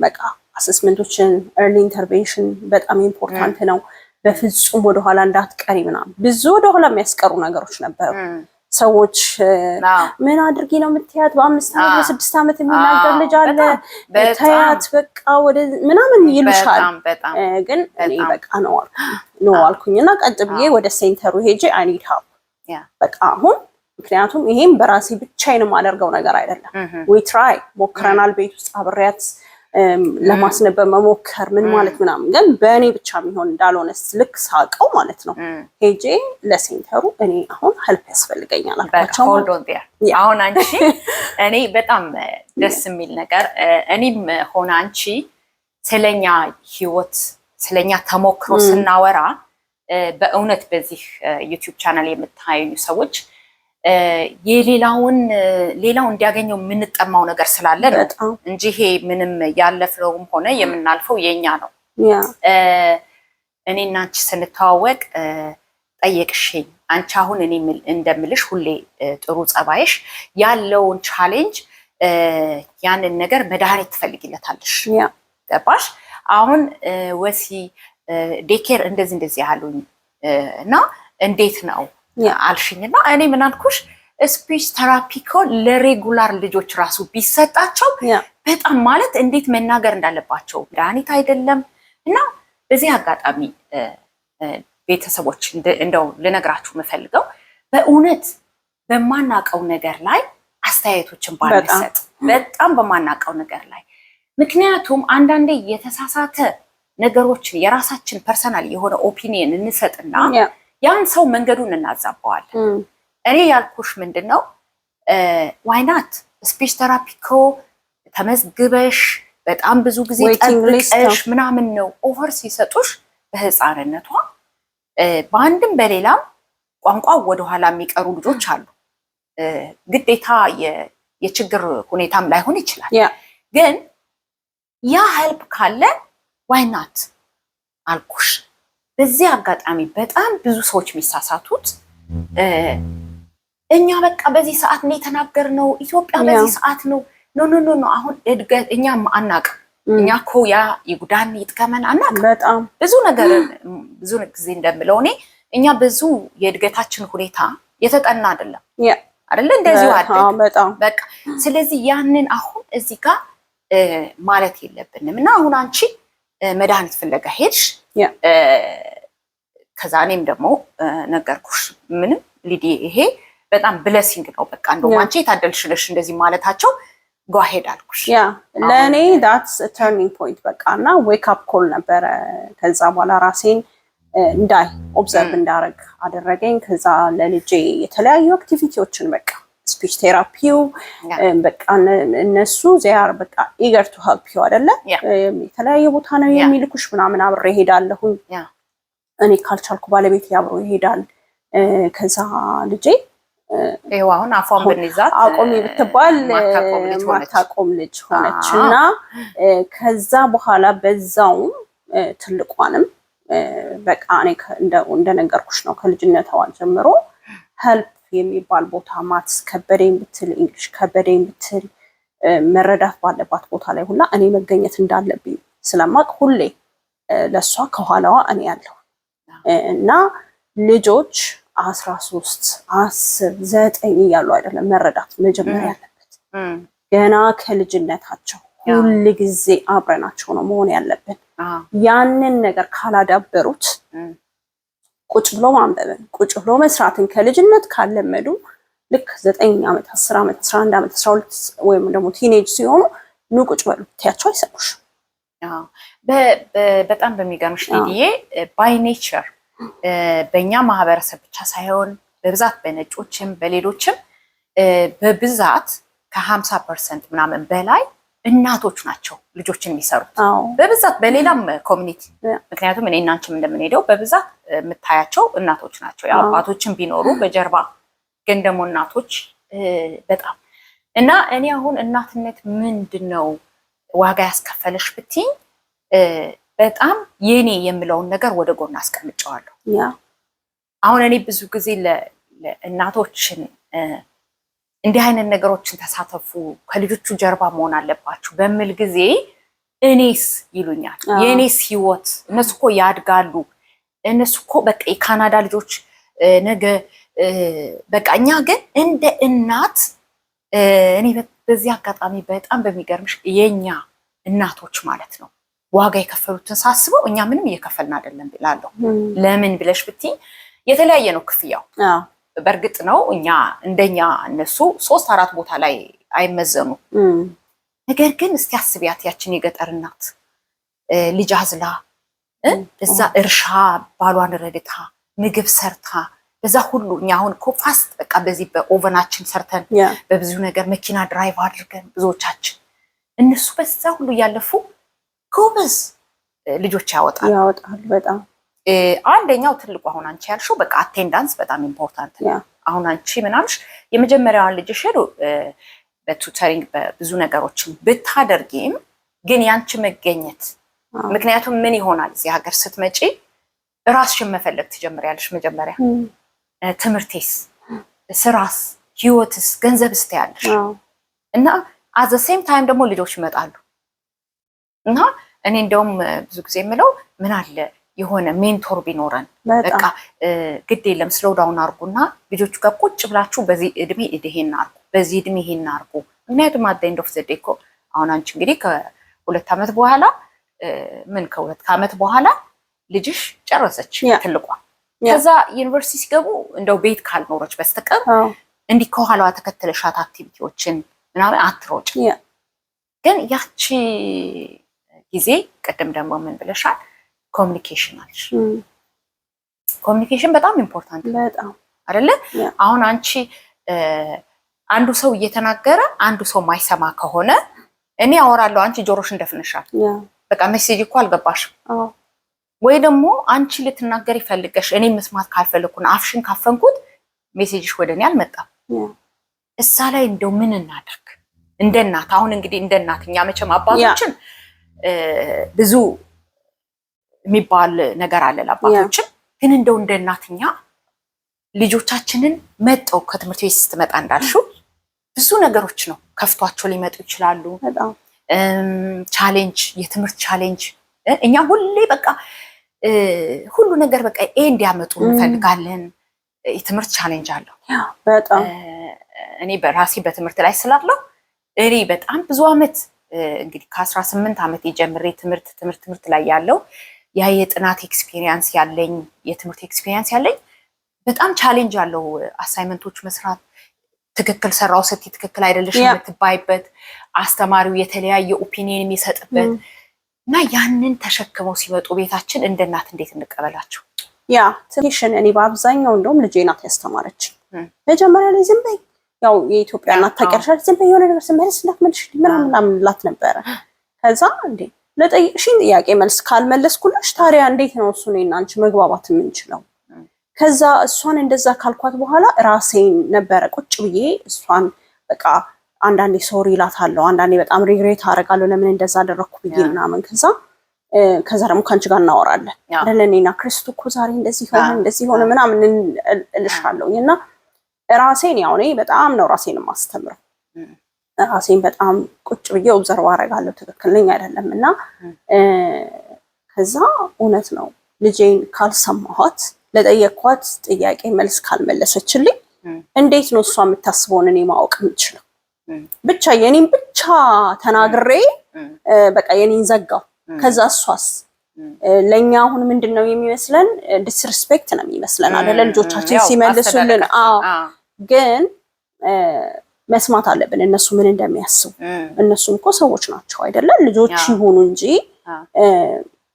S2: በቃ አሰስመንቶችን፣ ኤርሊ ኢንተርቬንሽን በጣም ኢምፖርታንት ነው። በፍጹም ወደኋላ እንዳትቀሪ ምናምን ብዙ ወደኋላ የሚያስቀሩ ነገሮች ነበሩ። ሰዎች ምን አድርጊ ነው የምትያት? በ5 ዓመት በ6 ዓመት የሚናገር ልጅ አለ ተያት በቃ ወደ ምናምን ይሉሻል። ግን እኔ በቃ ነው አልኩኝና ቀጥ ብዬ ወደ ሴንተሩ ሄጄ አይ ኒድ ሄልፕ በቃ አሁን ምክንያቱም ይሄም በራሴ ብቻዬን የማደርገው ነገር አይደለም። ዊ ትራይ ሞክረናል። ቤት ውስጥ አብሬያት ለማስነበብ መሞከር ምን ማለት ምናምን ግን በእኔ ብቻ የሚሆን እንዳልሆነ ልክ ሳቀው ማለት ነው። ሄጄ ለሴንተሩ እኔ አሁን ሄልፕ ያስፈልገኛል አልኳቸው።
S1: አሁን አንቺ እኔ በጣም ደስ የሚል ነገር እኔም ሆነ አንቺ ስለኛ ህይወት ስለኛ ተሞክሮ ስናወራ በእውነት በዚህ ዩቲዩብ ቻናል የምታዩኝ ሰዎች ሌላው እንዲያገኘው የምንጠማው ነገር ስላለ ነው እንጂ ይሄ ምንም ያለፍነውም ሆነ የምናልፈው የኛ ነው። እኔና አንቺ ስንተዋወቅ ጠየቅሽኝ። አንቺ አሁን እኔ እንደምልሽ ሁሌ ጥሩ ጸባይሽ ያለውን ቻሌንጅ ያንን ነገር መድኃኒት ትፈልጊለታለሽ። ገባሽ? አሁን ወሲ ዴኬር እንደዚህ ያሉኝ እና እንዴት ነው አልሽኝና እኔ ምን አልኩሽ? ስፒች ቴራፒ እኮ ለሬጉላር ልጆች ራሱ ቢሰጣቸው በጣም ማለት እንዴት መናገር እንዳለባቸው መድኃኒት አይደለም። እና በዚህ አጋጣሚ ቤተሰቦች እንደው ልነግራችሁ የምፈልገው በእውነት በማናቀው ነገር ላይ አስተያየቶችን ባንሰጥ፣ በጣም በማናቀው ነገር ላይ ምክንያቱም አንዳንዴ የተሳሳተ ነገሮችን የራሳችን ፐርሰናል የሆነ ኦፒኒየን እንሰጥና ያን ሰው መንገዱን እናዛባዋለን። እኔ ያልኩሽ ምንድነው ዋይናት ስፒች ቴራፒ እኮ ተመዝግበሽ በጣም ብዙ ጊዜ ጠብቀሽ ምናምን ነው ኦፈር ሲሰጡሽ በህፃንነቷ በአንድም በሌላም ቋንቋ ወደኋላ የሚቀሩ ልጆች አሉ። ግዴታ የችግር ሁኔታም ላይሆን ይችላል። ግን ያ ሄልፕ ካለ ዋይናት አልኩሽ። በዚህ አጋጣሚ በጣም ብዙ ሰዎች የሚሳሳቱት እኛ በቃ በዚህ ሰዓት ነው የተናገርነው፣ ኢትዮጵያ በዚህ ሰዓት ነው ኖ አሁን እድገት እኛም አናውቅም። እኛ እኮ ያ ይጉዳን ይጥቀመን አናውቅም። በጣም ብዙ ነገር ብዙ ጊዜ እንደምለው እኛ ብዙ የእድገታችን ሁኔታ የተጠና አይደለም አይደለ? እንደዚሁ አደግ በቃ። ስለዚህ ያንን አሁን እዚህ ጋር ማለት የለብንም እና አሁን አንቺ መድኃኒት ፍለጋ ሄድሽ። ከዛ እኔም ደግሞ ነገርኩሽ ምንም ሊዲ ይሄ በጣም ብለሲንግ ነው በቃ እንደውም አንቺ የታደልሽ ነሽ እንደዚህ ማለታቸው go ahead አልኩሽ።
S2: ለእኔ that's a turning point በቃ እና wake up call ነበረ። ከዛ በኋላ ራሴን እንዳይ ኦብዘርቭ እንዳረግ አደረገኝ። ከዛ ለልጄ የተለያዩ አክቲቪቲዎችን በቃ ስፒች ቴራፒው በቃ እነሱ ዚያር በቃ eager to help you አይደለ? የተለያየ ቦታ ነው የሚልኩሽ ምናምን አብሬ ሄዳለሁ። እኔ ካልቻልኩ ባለቤት ያብሮ ይሄዳል። ከዛ ልጄ
S1: ይሄው አሁን አፏን ብንይዛት
S2: አቆሚ ብትባል ማታቆም ልጅ ሆነችና ከዛ በኋላ በዛው ትልቋንም በቃ እኔ እንደነገርኩሽ ነው ከልጅነቷ ጀምሮ ሄልፕ የሚባል ቦታ ማትስ ከበደኝ ብትል እንግሊሽ ከበደኝ ብትል መረዳት ባለባት ቦታ ላይ ሁላ እኔ መገኘት እንዳለብኝ ስለማቅ ሁሌ ለሷ ከኋላዋ እኔ ያለው እና ልጆች 13 10 9 እያሉ አይደለም መረዳት መጀመሪያ ያለበት ገና ከልጅነታቸው ሁሉ ጊዜ አብረናቸው ነው መሆን ያለብን። ያንን ነገር ካላዳበሩት ቁጭ ብሎ ማንበብን ቁጭ ብሎ መስራትን ከልጅነት ካለመዱ ልክ 9 ዓመት 10 ዓመት 11 ዓመት 12 ወይም ደግሞ ቲኔጅ ሲሆኑ ኑ ቁጭ በሉ ትያቸው አይሰሙሽ።
S1: በጣም በሚገርምሽ ሊዲዬ ባይ ኔቸር በእኛ ማህበረሰብ ብቻ ሳይሆን በብዛት በነጮችም በሌሎችም በብዛት ከ50% ምናምን በላይ እናቶች ናቸው ልጆችን የሚሰሩት በብዛት በሌላም ኮሚኒቲ። ምክንያቱም እኔ እና አንቺም እንደምንሄደው በብዛት የምታያቸው እናቶች ናቸው። ያው አባቶችም ቢኖሩ በጀርባ ግን ደግሞ እናቶች በጣም እና እኔ አሁን እናትነት ምንድነው ዋጋ ያስከፈለሽ ብትይ በጣም የኔ የምለውን ነገር ወደ ጎን አስቀምጨዋለሁ። አሁን እኔ ብዙ ጊዜ ለእናቶችን እንዲህ አይነት ነገሮችን ተሳተፉ ከልጆቹ ጀርባ መሆን አለባችሁ በሚል ጊዜ እኔስ ይሉኛል። የኔስ ህይወት እነሱ እኮ ያድጋሉ፣ እነሱ እኮ በቃ የካናዳ ልጆች ነገ በቃ እኛ ግን እንደ እናት እኔ በዚህ አጋጣሚ በጣም በሚገርምሽ የኛ እናቶች ማለት ነው ዋጋ የከፈሉትን ሳስበው እኛ ምንም እየከፈልን አይደለም ብላለሁ። ለምን ብለሽ ብትይ የተለያየ ነው ክፍያው። በእርግጥ ነው እኛ እንደኛ እነሱ 3-4 ቦታ ላይ አይመዘኑ። ነገር ግን እስቲ አስቢያት ያችን የገጠር እናት ልጅ አዝላ እዛ እርሻ ባሏን ረድታ ምግብ ሰርታ በዛ ሁሉ እኛ አሁን እኮ ፋስት በቃ በዚህ በኦቨናችን ሰርተን በብዙ ነገር መኪና ድራይቭ አድርገን ብዙዎቻችን እነሱ በዛ ሁሉ እያለፉ ጎበዝ ልጆች ያወጣሉ
S2: በጣም
S1: አንደኛው ትልቁ አሁን አንቺ ያልሽው በቃ አቴንዳንስ በጣም ኢምፖርታንት ነው። አሁን አንቺ ምናልሽ የመጀመሪያውን ልጅሽ ሄዶ በቱተሪንግ በብዙ ነገሮችን ብታደርጊም ግን ያንቺ መገኘት ምክንያቱም ምን ይሆናል እዚህ ሀገር ስትመጪ ራስሽን መፈለግ ትጀምሪያለሽ። መጀመሪያ ትምህርቴስ፣ ስራስ፣ ህይወትስ፣ ገንዘብስ ትያለሽ እና አት ዘ ሴም ታይም ደግሞ ልጆች ይመጣሉ እና እኔ እንደውም ብዙ ጊዜ የምለው ምን አለ የሆነ ሜንቶር ቢኖረን በቃ ግድ የለም ስሎው ዳውን አድርጉና ልጆቹ ጋር ቁጭ ብላችሁ በዚህ እድሜ ይሄን አድርጉ፣ በዚህ እድሜ ይሄን አድርጉ። ምክንያቱም አት ዘ ኤንድ ኦፍ ዘ ዴይ እኮ አሁን አንቺ እንግዲህ ከ2 ዓመት በኋላ ከ2 ዓመት በኋላ ልጅሽ ጨረሰች ትልቋ። ከዛ ዩኒቨርሲቲ ሲገቡ እንደው ቤት ካልኖረች በስተቀር እንዲህ ከኋላዋ ተከተለሻት አክቲቪቲዎችን ምናምን አትሮጭ። ግን ያቺ ጊዜ ቅድም ደግሞ ምን ብለሻል? ኮሚኒኬሽን አለሽ። ኮሚኒኬሽን በጣም ኢምፖርታንት ነው አይደለ? አሁን አንቺ አንዱ ሰው እየተናገረ አንዱ ሰው ማይሰማ ከሆነ እኔ አወራለሁ አንቺ ጆሮሽን ደፍነሻል። በቃ ሜሴጅ እኮ አልገባሽም። ወይ ደግሞ አንቺ ልትናገር ይፈልገሽ እኔ መስማት ካልፈለኩና አፍሽን ካፈንኩት ሜሴጅሽ ወደኔ አልመጣም። እሳ ላይ እንደው ምን እናድርግ እንደ እናት። አሁን እንግዲህ እንደ እናት እኛ መቼም አባቶችን ብዙ የሚባል ነገር አለ ለአባቶችን፣ ግን እንደው እንደ እናትኛ ልጆቻችንን መጠው ከትምህርት ቤት ስትመጣ እንዳልሽው ብዙ ነገሮች ነው ከፍቷቸው ሊመጡ ይችላሉ። ቻሌንጅ፣ የትምህርት ቻሌንጅ እኛ ሁሌ በቃ ሁሉ ነገር በቃ እንዲያመጡ እንፈልጋለን። የትምህርት ቻሌንጅ አለው
S2: በጣም።
S1: እኔ በራሴ በትምህርት ላይ ስላለው እኔ በጣም ብዙ አመት እንግዲህ ከ18 ዓመት ጀምሬ ትምህርት ላይ ያለው ያ የጥናት ኤክስፒሪየንስ ያለኝ የትምህርት ኤክስፒሪየንስ ያለኝ በጣም ቻሌንጅ አለው። አሳይመንቶች መስራት ትክክል ሰራው ስትይ ትክክል አይደለሽ የምትባይበት፣ አስተማሪው የተለያየ ኦፒኒየን የሚሰጥበት እና ያንን ተሸክመው ሲመጡ ቤታችን እንደ እናት እንዴት እንቀበላቸው?
S2: ያ ትንሽን እኔ በአብዛኛው እንደውም ልጄ ናት ያስተማረች። መጀመሪያ ላይ ዝም በይ ያው የኢትዮጵያ እናት ታቀርሻል ዝም በይ የሆነ ነገር ስመልስ እንዳትመልሽ ምናምን ላት ነበረ። ከዛ እንዴ ለጠይቅሽኝ ጥያቄ መልስ ካልመለስኩልሽ ታዲያ እንዴት ነው እሱ እኔና አንቺ መግባባት የምንችለው? ከዛ እሷን እንደዛ ካልኳት በኋላ ራሴን ነበረ ቁጭ ብዬ እሷን በቃ አንዳንዴ ሶሪ እላታለሁ፣ አንዳንዴ በጣም ሪግሬት አደርጋለሁ ለምን እንደዛ አደረኩ ብዬ ምናምን። ከዛ ደግሞ ከአንቺ ጋር እናወራለን አይደል እኔና ክርስቱ እኮ ዛሬ እንደዚህ ሆነ ምናምን እልሻለሁኝ። እና ራሴን ያው እኔ በጣም ነው ራሴን የማስተምረው። ራሴን በጣም ቁጭ ብዬ ኦብዘርቭ አደርጋለሁ ትክክል ነኝ አይደለም። እና ከዛ እውነት ነው ልጄን ካልሰማኋት ለጠየኳት ጥያቄ መልስ ካልመለሰችልኝ እንዴት ነው እሷ የምታስበውን እኔ ማወቅ የምችለው? ብቻ የኔን ብቻ ተናግሬ በቃ የኔን ዘጋው። ከዛ እሷስ ለኛ አሁን ምንድነው የሚመስለን? ዲስሪስፔክት ነው የሚመስለን አይደለ? ልጆቻችን ሲመልሱልን ግን መስማት አለብን እነሱ ምን እንደሚያስቡ። እነሱም እኮ ሰዎች ናቸው አይደለ? ልጆች ይሁኑ እንጂ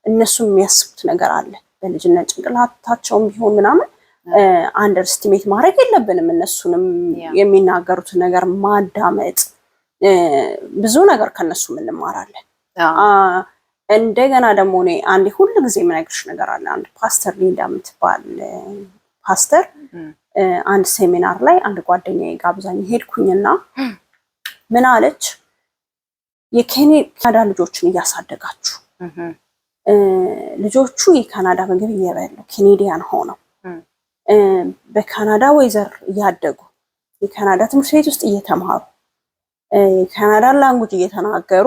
S2: እነሱ የሚያስቡት ነገር አለ በልጅነት ጭንቅላታቸውም ቢሆን ምናምን አንደርስቲሜት ማድረግ የለብንም። እነሱንም የሚናገሩትን ነገር ማዳመጥ፣ ብዙ ነገር ከነሱ እንማራለን። እንደገና ደግሞ እኔ አንዴ ሁሉ ጊዜ የምነግርሽ ነገር አለ። አንድ ፓስተር ሊንዳ የምትባል ፓስተር አንድ ሴሚናር ላይ አንድ ጓደኛዬ ጋብዛኝ ሄድኩኝና ምን አለች? የካናዳ ልጆችን እያሳደጋችሁ ልጆቹ የካናዳ ምግብ እየበሉ ኬኔዲያን ሆነው በካናዳ ወይዘር እያደጉ የካናዳ ትምህርት ቤት ውስጥ እየተማሩ የካናዳ ላንጉጅ እየተናገሩ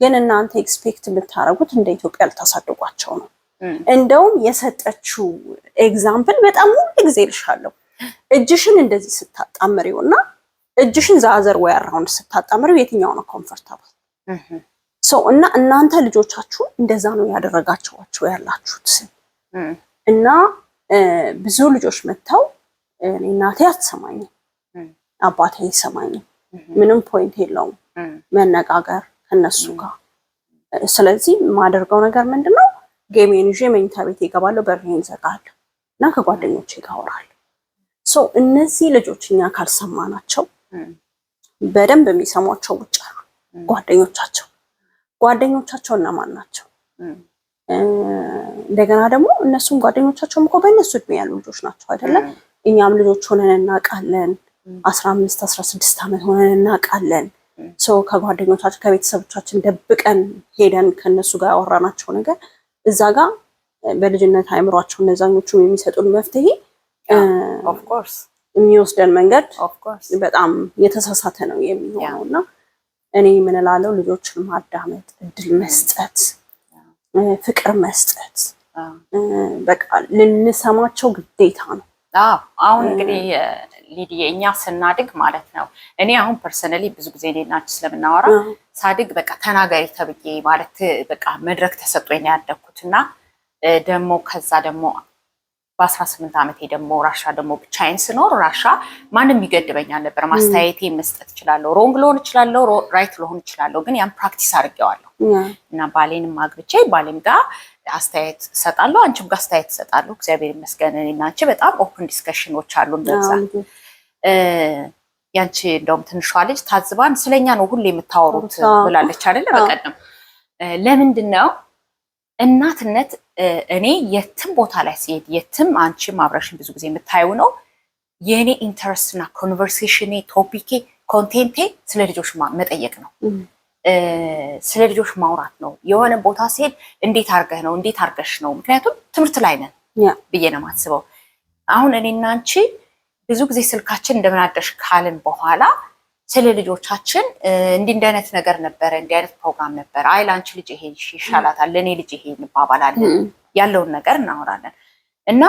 S2: ግን እናንተ ኤክስፔክት የምታደርጉት እንደ ኢትዮጵያ ልታሳድጓቸው ነው። እንደውም የሰጠችው ኤግዛምፕል በጣም ሁሉ ጊዜ ልሻለሁ እጅሽን እንደዚህ ስታጣምሪውና እጅሽን ዛዘር ወይ አራውንድ ስታጣምሪው የትኛው ነው ኮምፎርታብል? እና እናንተ ልጆቻችሁ እንደዛ ነው ያደረጋችኋቸው ያላችሁት። እና ብዙ ልጆች መጥተው እናቴ አትሰማኝም፣ አባቴ አይሰማኝም፣ ምንም ፖይንት የለውም መነጋገር ከነሱ ጋር። ስለዚህ የማደርገው ነገር ምንድነው? ጌሜን ይዤ መኝታ ቤት እገባለሁ፣ በሬን ዘጋለሁ እና ከጓደኞቼ ጋር አወራለሁ። እነዚህ ልጆች እኛ ካልሰማናቸው በደንብ የሚሰሟቸው ውጭ አሉ ጓደኞቻቸው እነማን ናቸው? እንደገና ደግሞ እነሱም ጓደኞቻቸውም እኮ በእነሱ እድሜ ያሉ ልጆች ናቸው አይደለም? እኛም ልጆች ሆነን እናውቃለን። 15 16 ዓመት ሆነን እናውቃለን። ከጓደኞቻችን ከቤተሰቦቻችን ደብቀን ሄደን ከነሱ ጋር ያወራናቸው ነገር እዛ ጋር በልጅነት አእምሯቸው እነዛኞቹ የሚሰጡን መፍትሄ
S1: ኦፍ ኮርስ
S2: የሚወስደን መንገድ በጣም የተሳሳተ ነው የሚሆነው። እና እኔ ምን እላለሁ፣ ልጆችን ማዳመጥ፣ እድል መስጠት፣ ፍቅር መስጠት፣ በቃ ልንሰማቸው ግዴታ ነው።
S1: አሁን እንግዲህ ሊዲዬ እኛ ስናድግ ማለት ነው፣ እኔ አሁን ፐርሰናሊ ብዙ ጊዜ እኔናችሁ ስለምናወራ ሳድግ በቃ ተናጋሪ ተብዬ ማለት በቃ መድረክ ተሰጥቶኝ ነው ያደግኩት። እና ደግሞ ከዛ ደግሞ በ18 ዓመቴ ደግሞ ራሻ ደግሞ ብቻዬን ስኖር ራሻ ማንም ይገድበኝ አልነበረም። አስተያየቴ መስጠት እችላለሁ። ሮንግ ልሆን እችላለሁ፣ ራይት ልሆን እችላለሁ። ግን ያን ፕራክቲስ አድርጌዋለሁ። እና ባሌንም አግብቼ ባሌም ጋር አስተያየት እሰጣለሁ፣ አንቺም ጋር አስተያየት እሰጣለሁ። እግዚአብሔር ይመስገን እኔና አንቺ በጣም ኦፕን ዲስከሽኖች አሉን በዛ። ያንቺ እንደውም ትንሿ ልጅ ታዝባን ስለኛ ነው ሁሌ የምታወሩት ብላለች አይደለ? በቀደም ለምንድን ነው እናትነት እኔ የትም ቦታ ላይ ሲሄድ የትም አንቺም አብረሽን ብዙ ጊዜ የምታዩ ነው የእኔ ኢንተረስት እና ኮንቨርሴሽኔ ቶፒኬ ኮንቴንቴ ስለ ልጆች መጠየቅ ነው፣ ስለ ልጆች ማውራት ነው። የሆነ ቦታ ሲሄድ እንዴት አርገህ ነው እንዴት አርገሽ ነው፣ ምክንያቱም ትምህርት ላይ ነን ብዬ ነው የማስበው። አሁን እኔና አንቺ ብዙ ጊዜ ስልካችን እንደምን አደርሽ ካልን በኋላ ስለ ልጆቻችን እንዲህ አይነት ነገር ነበረ፣ እንዲህ አይነት ፕሮግራም ነበረ፣ አይ ለአንቺ ልጅ ይሄ ይሻላታል፣ ለእኔ ልጅ ይሄ እንባባላለን፣ ያለውን ነገር እናወራለን። እና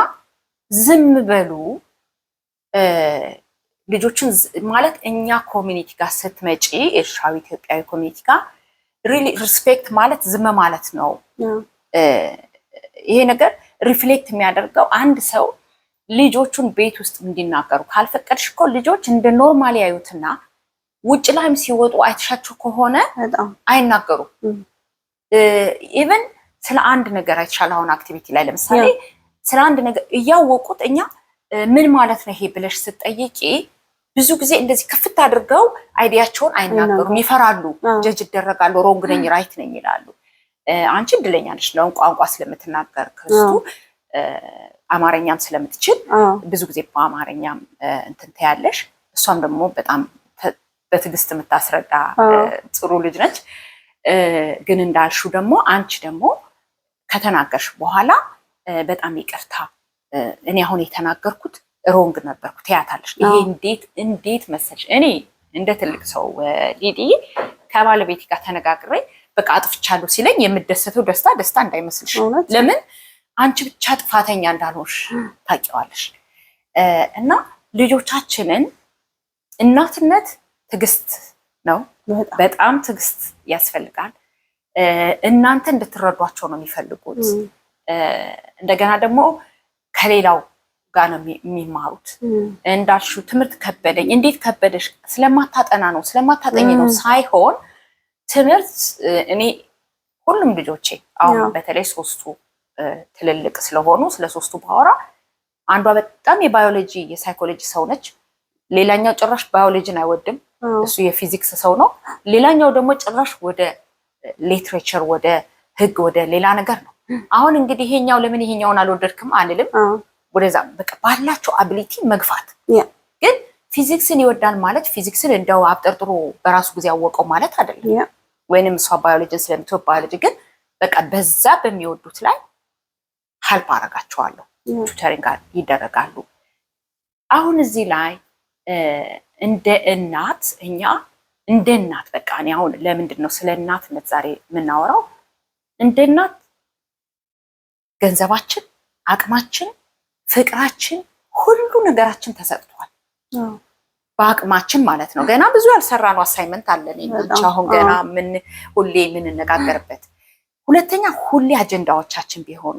S1: ዝም በሉ ልጆችን ማለት እኛ ኮሚኒቲ ጋር ስትመጪ ኤርትራዊ ኢትዮጵያዊ ኮሚኒቲ ጋር ሪሊ ሪስፔክት ማለት ዝም ማለት ነው። ይሄ ነገር ሪፍሌክት የሚያደርገው አንድ ሰው ልጆቹን ቤት ውስጥ እንዲናገሩ ካልፈቀድሽ እኮ ልጆች እንደ ኖርማል ያዩትና ውጭ ላይም ሲወጡ አይተሻቸው ከሆነ አይናገሩም። ኢቨን ስለ አንድ ነገር አይተሻል። አሁን አክቲቪቲ ላይ ለምሳሌ ስለ አንድ ነገር እያወቁት እኛ ምን ማለት ነው ይሄ ብለሽ ስትጠይቂ ብዙ ጊዜ እንደዚህ ክፍት አድርገው አይዲያቸውን አይናገሩም፣ ይፈራሉ፣ ጀጅ ይደረጋሉ፣ ሮንግ ነኝ ራይት ነኝ ይላሉ። አንቺ እድለኛ ነሽ ነው ቋንቋ ስለምትናገር ክርስቱ አማርኛም ስለምትችል ብዙ ጊዜ በአማርኛም እንትን ትያለሽ። እሷም ደግሞ በጣም በትዕግስት የምታስረዳ ጥሩ ልጅ ነች። ግን እንዳልሹ ደግሞ አንቺ ደግሞ ከተናገርሽ በኋላ በጣም ይቅርታ እኔ አሁን የተናገርኩት ሮንግ ነበርኩ ትያታለሽ። ይሄ እንዴት መሰልሽ፣ እኔ እንደ ትልቅ ሰው ሊዲዬ ከባለቤቴ ጋር ተነጋግሬ በቃ አጥፍቻለሁ ሲለኝ የምደሰተው ደስታ እንዳይመስልሽ። ለምን አንቺ ብቻ ጥፋተኛ እንዳልሆንሽ ታውቂዋለሽ። እና ልጆቻችንን እናትነት ትዕግስት ነው፣ በጣም ትዕግስት ያስፈልጋል። እናንተ እንድትረዷቸው ነው የሚፈልጉት። እንደገና ደግሞ ከሌላው ጋር ነው የሚማሩት። እንዳልሽው ትምህርት ከበደኝ፣ እንዴት ከበደሽ? ስለማታጠና ነው ስለማታጠኝ ነው ሳይሆን ትምህርት እኔ ሁሉም ልጆቼ አሁን በተለይ ሶስቱ ትልልቅ ስለሆኑ ስለ ሶስቱ ባወራ አንዷ በጣም የባዮሎጂ የሳይኮሎጂ ሰው ነች። ሌላኛው ጭራሽ ባዮሎጂን አይወድም፣ እሱ የፊዚክስ ሰው ነው። ሌላኛው ደግሞ ጭራሽ ወደ ሊትሬቸር ወደ ህግ ወደ ሌላ ነገር ነው። አሁን እንግዲህ ይሄኛው ለምን ይሄኛውን አልወደድክም አንልም፣ ወደዛ በቃ ባላቸው አቢሊቲ መግፋት። ግን ፊዚክስን ይወዳል ማለት ፊዚክስን እንደው አብጠርጥሮ በራሱ ጊዜ ያወቀው ማለት አይደለም። ወይንም እሷ ባዮሎጂን ስለምትወድ ባዮሎጂ ግን በቃ በዛ በሚወዱት ላይ ሀልፕ አረጋቸዋለሁ። ቱተሪንግ ይደረጋሉ። አሁን እዚህ ላይ እንደ እናት እኛ እንደ እናት በቃ እኔ አሁን ለምንድን ነው ስለ እናትነት ዛሬ የምናወራው? እንደ እናት ገንዘባችን፣ አቅማችን፣ ፍቅራችን፣ ሁሉ ነገራችን ተሰጥቷል። በአቅማችን ማለት ነው። ገና ብዙ ያልሰራነው አሳይመንት አለን። አሁን ገና ሁሌ የምንነጋገርበት። ሁለተኛ ሁሌ አጀንዳዎቻችን ቢሆኑ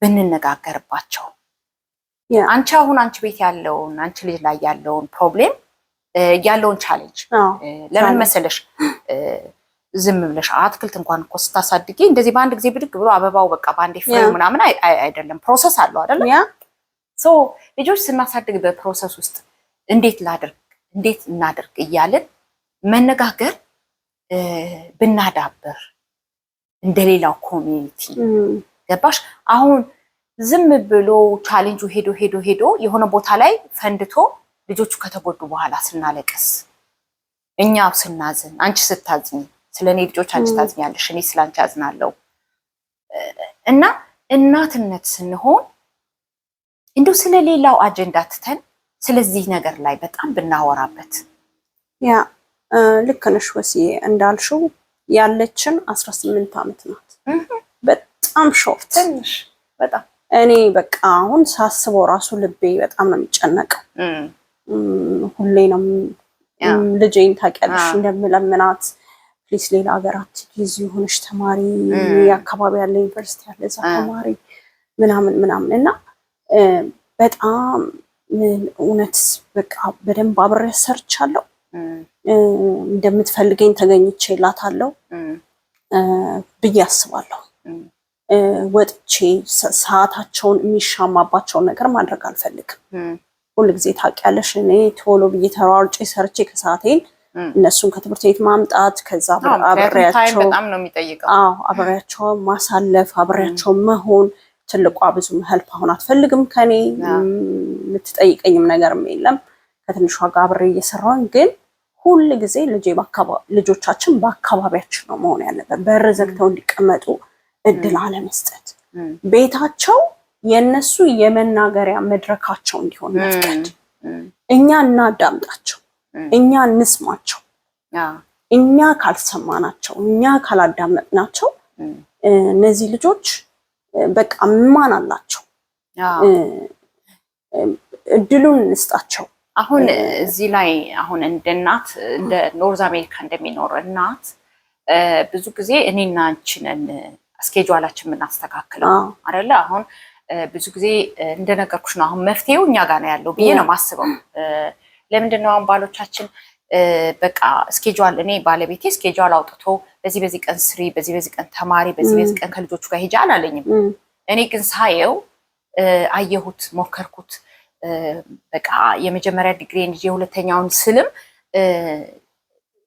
S1: ብንነጋገርባቸው። አንቺ አሁን አንቺ ቤት ያለውን አንቺ ልጅ ላይ ያለውን ፕሮብሌም ያለውን ቻሌንጅ ለምን መሰለሽ ዝም ብለሽ አትክልት እንኳን እኮ ስታሳድጊ እንደዚህ በአንድ ጊዜ ብድግ ብሎ አበባው በቃ በአንዴ ፍሬው ምናምን አይደለም። ፕሮሰስ አለው አይደለም? ሶ ልጆች ስናሳድግ በፕሮሰስ ውስጥ እንዴት እናድርግ እያልን መነጋገር ብናዳብር እንደሌላው ኮሚኒቲ ገባሽ? አሁን ዝም ብሎ ቻሌንጁ ሄዶ የሆነ ቦታ ላይ ፈንድቶ ልጆቹ ከተጎዱ በኋላ ስናለቅስ፣ እኛ ስናዝን፣ አንቺ ስታዝኝ ስለኔ ልጆች አንቺ ታዝኛለሽ፣ እኔ ስላንቺ አዝናለሁ እና እናትነት ስንሆን እንደው ስለሌላው አጀንዳ ትተን ስለዚህ ነገር ላይ በጣም ብናወራበት።
S2: ያ ልክ ነሽ ወስዬ፣ እንዳልሽው ያለችን 18 ዓመት ናት። በጣም ሾርት ትንሽ በጣም እኔ በቃ አሁን ሳስበው ራሱ ልቤ በጣም ነው የሚጨነቀው። ሁሌ ነው ልጄን ታውቂያለሽ እንደምለምናት ፕሊስ ሌላ ሀገራት ጊዜ ሆነሽ ተማሪ፣ የአካባቢ ያለ ዩኒቨርሲቲ ያለ እዛ ተማሪ ምናምን እና በጣም እውነት በቃ በደንብ አብሬ ሰርቻለሁ። እንደምትፈልገኝ ተገኝቼላታለሁ ብዬ አስባለሁ። ወጥቼ ሰዓታቸውን የሚሻማባቸውን ነገር ማድረግ አልፈልግም። ሁልጊዜ ታውቂያለሽ እኔ ቶሎ ብዬ ተሯርጬ ሰርቼ ከሰዓቴን እነሱን ከትምህርት ቤት ማምጣት ከዛ አብሬያቸው
S1: በጣም ነው የሚጠይቀው።
S2: አብሬያቸው ማሳለፍ አብሬያቸው መሆን ትልቋ ብዙ ሄልፕ አሁን አትፈልግም ከኔ የምትጠይቀኝም ነገርም የለም። ከትንሿ ጋር አብሬ እየሰራሁኝ ግን ሁል ጊዜ ልጆቻችን በአካባቢያችን ነው መሆን ያለበት። በር ዘግተው እንዲቀመጡ እድል አለመስጠት፣ ቤታቸው የነሱ የመናገሪያ መድረካቸው እንዲሆን መፍቀድ። እኛ እናዳምጣቸው፣ እኛ እንስማቸው። እኛ ካልሰማናቸው፣ እኛ ካላዳመጥናቸው እነዚህ ልጆች በቃ ማን አላቸው? እድሉን እንስጣቸው።
S1: አሁን እዚህ ላይ አሁን እንደ እናት እንደ ኖርዝ አሜሪካ እንደሚኖር እናት ብዙ ጊዜ እኔና አንቺ ነን ስኬጁላችን የምናስተካክለው አይደለ? አሁን ብዙ ጊዜ እንደነገርኩሽ ነው። አሁን መፍትሄው እኛ ጋር ነው ያለው ብዬ ነው የማስበው። ለምንድን ነው አሁን ባሎቻችን በቃ ስኬጁል እኔ ባለቤቴ ስኬጁል አውጥቶ በዚህ ቀን ስሪ፣ በዚህ ቀን ተማሪ፣ በዚህ ቀን ከልጆቹ ጋር ሂጂ አላለኝም። እኔ ግን ሳየው አየሁት፣ ሞከርኩት። በቃ የመጀመሪያ ዲግሪን ይዤ ሁለተኛውን ስልም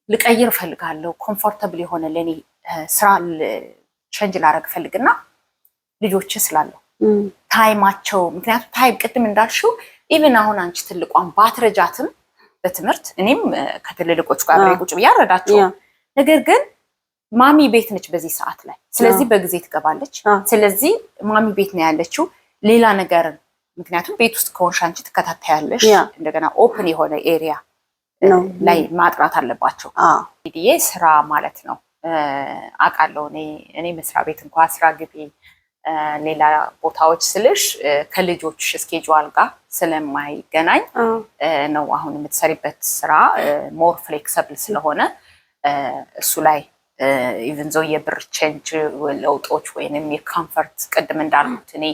S1: ልቀይር እፈልጋለሁ። ኮምፎርታብል የሆነ ለኔ ስራ ቼንጅ ላደርግ እፈልግና ልጆች ስላለው ታይማቸው ምክንያቱም ታይም ቅድም እንዳልሽው ኢቭን አሁን አንቺ ትልቋን ባትረጃትም በትምህርት እኔም ከትልልቆቹ ጋር ቁጭ ብዬ አረዳቸው። ነገር ግን ማሚ ቤት ነች በዚህ ሰዓት ላይ፣ ስለዚህ በጊዜ ትገባለች። ስለዚህ ማሚ ቤት ነው ያለችው። ሌላ ነገር ምክንያቱም ቤት ውስጥ ከሆንሽ አንቺ ትከታተያለሽ። እንደገና ኦፕን የሆነ ኤሪያ ላይ ማጥራት አለባቸው። እንግዲህ ስራ ማለት ነው አውቃለሁ። እኔ መስሪያ ቤት እንኳን ስራ ግቢ ሌላ ቦታዎች ስልሽ ከልጆች ስኬጁል ጋር ስለማይገናኝ ነው። አሁን የምትሰሪበት ስራ ሞር ፍሌክሰብል ስለሆነ እሱ ላይ ኢቭን ዞ የብር ቼንጅ ለውጦች ወይንም የኮምፈርት ቅድም እንዳልኩት እኔ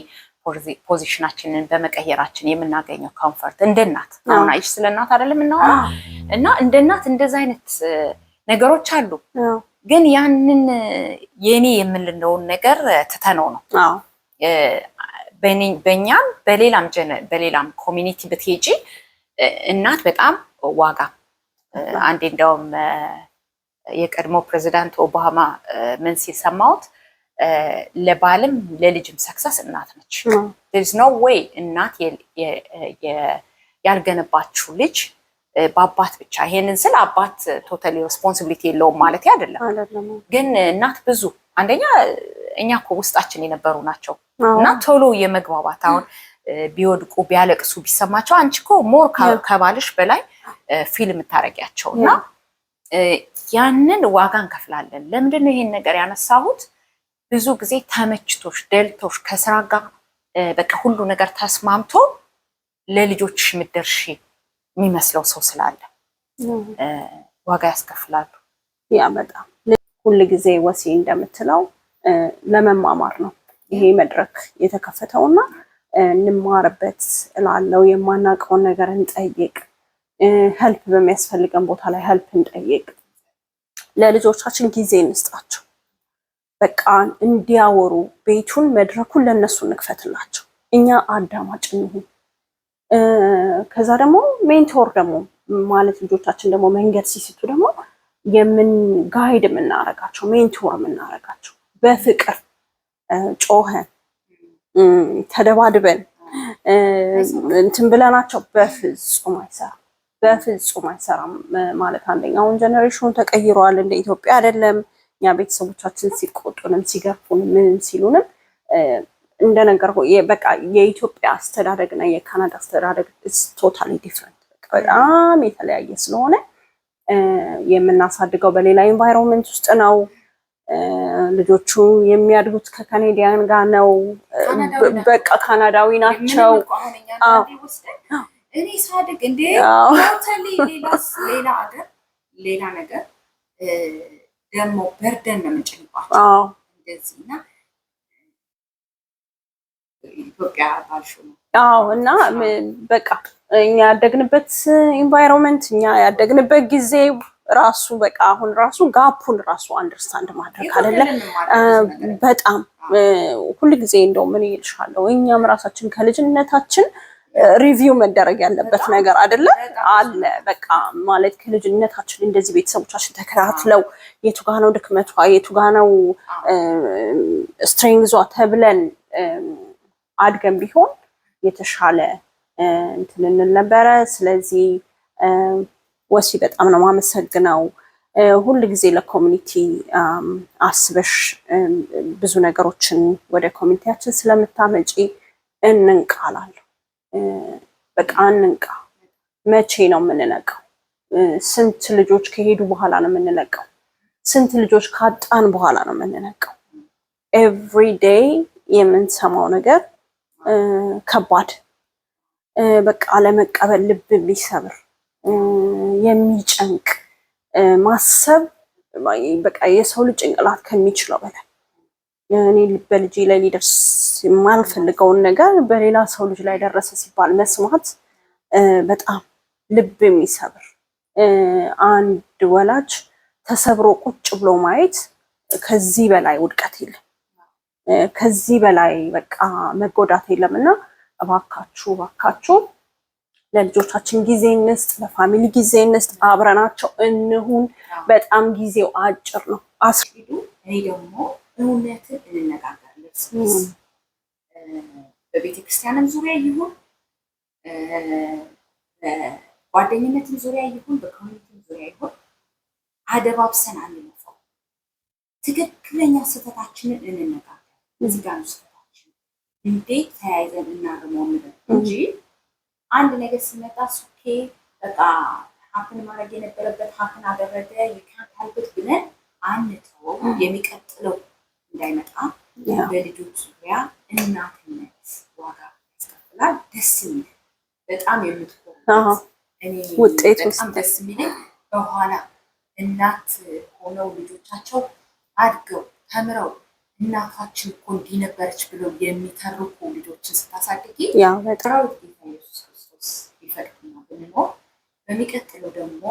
S1: ፖዚሽናችንን በመቀየራችን የምናገኘው ኮምፈርት እንደ እናት አሁን አይሽ ስለ እናት አይደለም እናወራ እና እንደ እናት እንደዛ አይነት ነገሮች አሉ። ግን ያንን የኔ የምንለውን ነገር ትተነው ነው በእኛም በሌላም ኮሚኒቲ ብትሄጂ እናት በጣም ዋጋ አንዴ እንደውም የቀድሞ ፕሬዚዳንት ኦባማ ምን ሲል ሰማሁት፣ ለባልም ለልጅም ሰክሰስ እናት ነች። there's no way እናት ያልገነባችው ልጅ በአባት ብቻ። ይሄንን ስለ አባት ቶታሊ ሬስፖንሲቢሊቲ የለውም ማለት አይደለም። ግን እናት ብዙ አንደኛ እኛ እኮ ውስጣችን የነበሩ ናቸው እና ቶሎ የመግባባት አሁን ቢወድቁ ቢያለቅሱ ቢሰማቸው አንቺ እኮ ሞር ከባልሽ በላይ ፊልም ታረጊያቸው እና ያንን ዋጋ እንከፍላለን። ለምንድን ነው ይሄን ነገር ያነሳሁት? ብዙ ጊዜ ተመችቶሽ ደልቶሽ ከስራ ጋር በቃ ሁሉ ነገር ተስማምቶ ለልጆችሽ ምትደርሺ የሚመስለው ሰው ስላለ ዋጋ ያስከፍላሉ።
S2: ያ በጣም ሁሉ ጊዜ ወሲ እንደምትለው ለመማማር ነው ይሄ መድረክ የተከፈተውና እንማርበት እላለው። የማናውቀውን ነገር እንጠይቅ፣ ሄልፕ በሚያስፈልገን ቦታ ላይ ሄልፕ እንጠይቅ፣ ለልጆቻችን ጊዜ እንስጣቸው። በቃ እንዲያወሩ ቤቱን መድረኩን ለነሱ እንክፈትላቸው፣ እኛ አዳማጭ እንሁን። ከዛ ደግሞ ሜንቶር ደግሞ ማለት ልጆቻችን ደግሞ መንገድ ሲስቱ ደግሞ ጋይድ የምናረጋቸው ሜንቶር የምናረጋቸው በፍቅር ጮኸን ተደባድበን እንትን ብለናቸው በፍጹም አይሰራም። በፍጹም አይሰራም ማለት አንደኛውን ጀነሬሽኑ ተቀይሯል። እንደ ኢትዮጵያ አይደለም። እኛ ቤተሰቦቻችን ሲቆጡንም ሲገርፉንም ምን ሲሉንም እንደነገርኩ በቃ የኢትዮጵያ አስተዳደግ እና የካናዳ አስተዳደግ ቶታሊ ዲፍረንት፣ በጣም የተለያየ ስለሆነ የምናሳድገው በሌላ ኤንቫይሮንመንት ውስጥ ነው። ልጆቹ የሚያድጉት ከካናዲያን ጋር ነው። በቃ ካናዳዊ ናቸው።
S1: እኔ ሳድግ እንዴ ሌላ ነገር ደግሞ በርደን ነው የምንጭንባቸው እንደዚህ እና ኢትዮጵያ ባልሹ ነው።
S2: እና በቃ እኛ ያደግንበት ኢንቫይሮንመንት እኛ ያደግንበት ጊዜ ራሱ በቃ አሁን ራሱ ጋፑን ራሱ አንደርስታንድ ማድረግ አይደለ በጣም ሁሉ ጊዜ እንደው ምን ይልሻለው እኛም ራሳችን ከልጅነታችን ሪቪው መደረግ ያለበት ነገር አይደለ አለ። በቃ ማለት ከልጅነታችን እንደዚህ ቤተሰቦቻችን ተከታትለው የቱ ጋር ነው ድክመቷ የቱ ጋር ነው ስትሬንግዟ ተብለን አድገን ቢሆን የተሻለ እንትን እንል ነበረ። ስለዚህ ወሲ በጣም ነው ማመሰግነው። ሁሉ ጊዜ ለኮሚኒቲ አስበሽ ብዙ ነገሮችን ወደ ኮሚኒቲያችን ስለምታመጪ እንንቃላለሁ። በቃ እንንቃ። መቼ ነው የምንነቃው? ስንት ልጆች ከሄዱ በኋላ ነው የምንነቃው? ስንት ልጆች ካጣን በኋላ ነው የምንነቃው? ኤቭሪ ዴይ የምንሰማው ነገር ከባድ፣ በቃ ለመቀበል ልብ የሚሰብር የሚጨንቅ ማሰብ በቃ የሰው ልጅ ጭንቅላት ከሚችለው በላይ እኔ በልጄ ላይ ሊደርስ የማልፈልገውን ነገር በሌላ ሰው ልጅ ላይ ደረሰ ሲባል መስማት በጣም ልብ የሚሰብር። አንድ ወላጅ ተሰብሮ ቁጭ ብሎ ማየት ከዚህ በላይ ውድቀት የለም፣ ከዚህ በላይ በቃ መጎዳት የለምና እባካችሁ ለልጆቻችን ጊዜ እንስጥ፣ ለፋሚሊ ጊዜ እንስጥ፣ አብረናቸው እንሁን። በጣም ጊዜው አጭር ነው።
S1: አስሪዱ እኔ ደግሞ እውነትን እንነጋገራለን። በቤተክርስቲያንም ዙሪያ ይሁን በጓደኝነትም ዙሪያ ይሁን በኮሚኒቲም ዙሪያ ይሁን አደባብሰን አንነፋው። ትክክለኛ ስህተታችንን እንነጋገር። እዚህ ጋር ነው ስህተታችን፣ እንዴት ተያይዘን እናርመው እንጂ አንድ ነገር ሲመጣ ሱኬ በቃ ሀፕን ማድረግ የነበረበት ሀፕን አደረገ ይካን ታልበት ብለን አንተው። የሚቀጥለው እንዳይመጣ በልጆች ዙሪያ እናትነት ዋጋ ያስከፍላል። ደስ የሚል በጣም የምትኮሩት
S2: ውጤት
S1: በጣም ደስ የሚለኝ በኋላ እናት ሆነው ልጆቻቸው አድገው ተምረው እናታችን እኮ እንዲህ ነበረች ብለው የሚተርኩ ልጆችን ስታሳድጊ በጥራው ጌታ ኢየሱስ ክርስቶስ ይፈቅድና ብንኖር በሚቀጥለው ደግሞ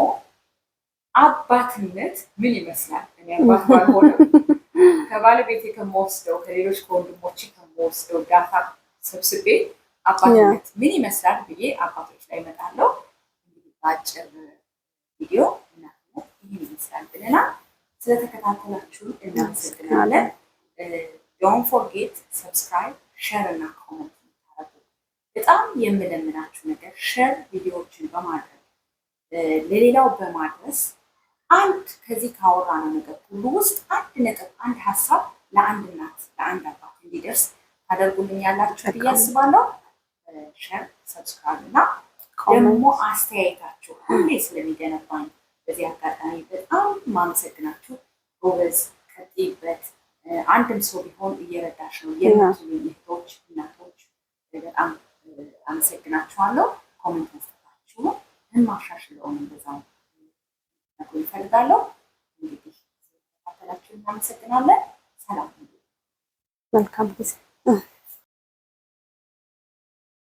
S1: አባትነት ምን ይመስላል? እኔ አባት ባልሆንም ከባለቤቴ ከምወስደው ከሌሎች ከወንድሞቼ ከምወስደው ዳታ ሰብስቤ አባትነት ምን ይመስላል ብዬ አባቶች ላይ እመጣለሁ። እንግዲህ በአጭር ቪዲዮ እናትነት ይህን ይመስላል ብለናል። ስለተከታተላችሁ እናመሰግናለን። ዶንት ፎርጌት ሰብስክራይብ፣ ሼር እና ኮሜንት ታደርጉ። በጣም የምለምናችሁ ነገር ሼር ቪዲዮዎችን በማድረግ ለሌላው በማድረስ አንድ ከዚህ ካወራነው ነገር ሁሉ ውስጥ አንድ ሀሳብ ለአንድ እናት ለአንድ አባት እንዲደርስ ታደርጉልኛላችሁ ብዬ አስባለሁ። ሼር፣ ሰብስክራይብ እና ደግሞ አስተያየታችሁ ሁሌ ስለሚገነባኝ በዚህ አጋጣሚ በጣም ማመሰግናችሁ። ጎበዝ፣ ቀጥይበት፣ አንድም ሰው ቢሆን እየረዳሽ ነው የምትሉኝ እህቶች እናቶች በጣም አመሰግናችኋለሁ። ኮሜንት መስጠታችሁ እንማሻሽለውን እንደዛው ነግሮ ይፈልጋለሁ። እንግዲህ ተከታተላችሁ እናመሰግናለን። ሰላም። መልካም ጊዜ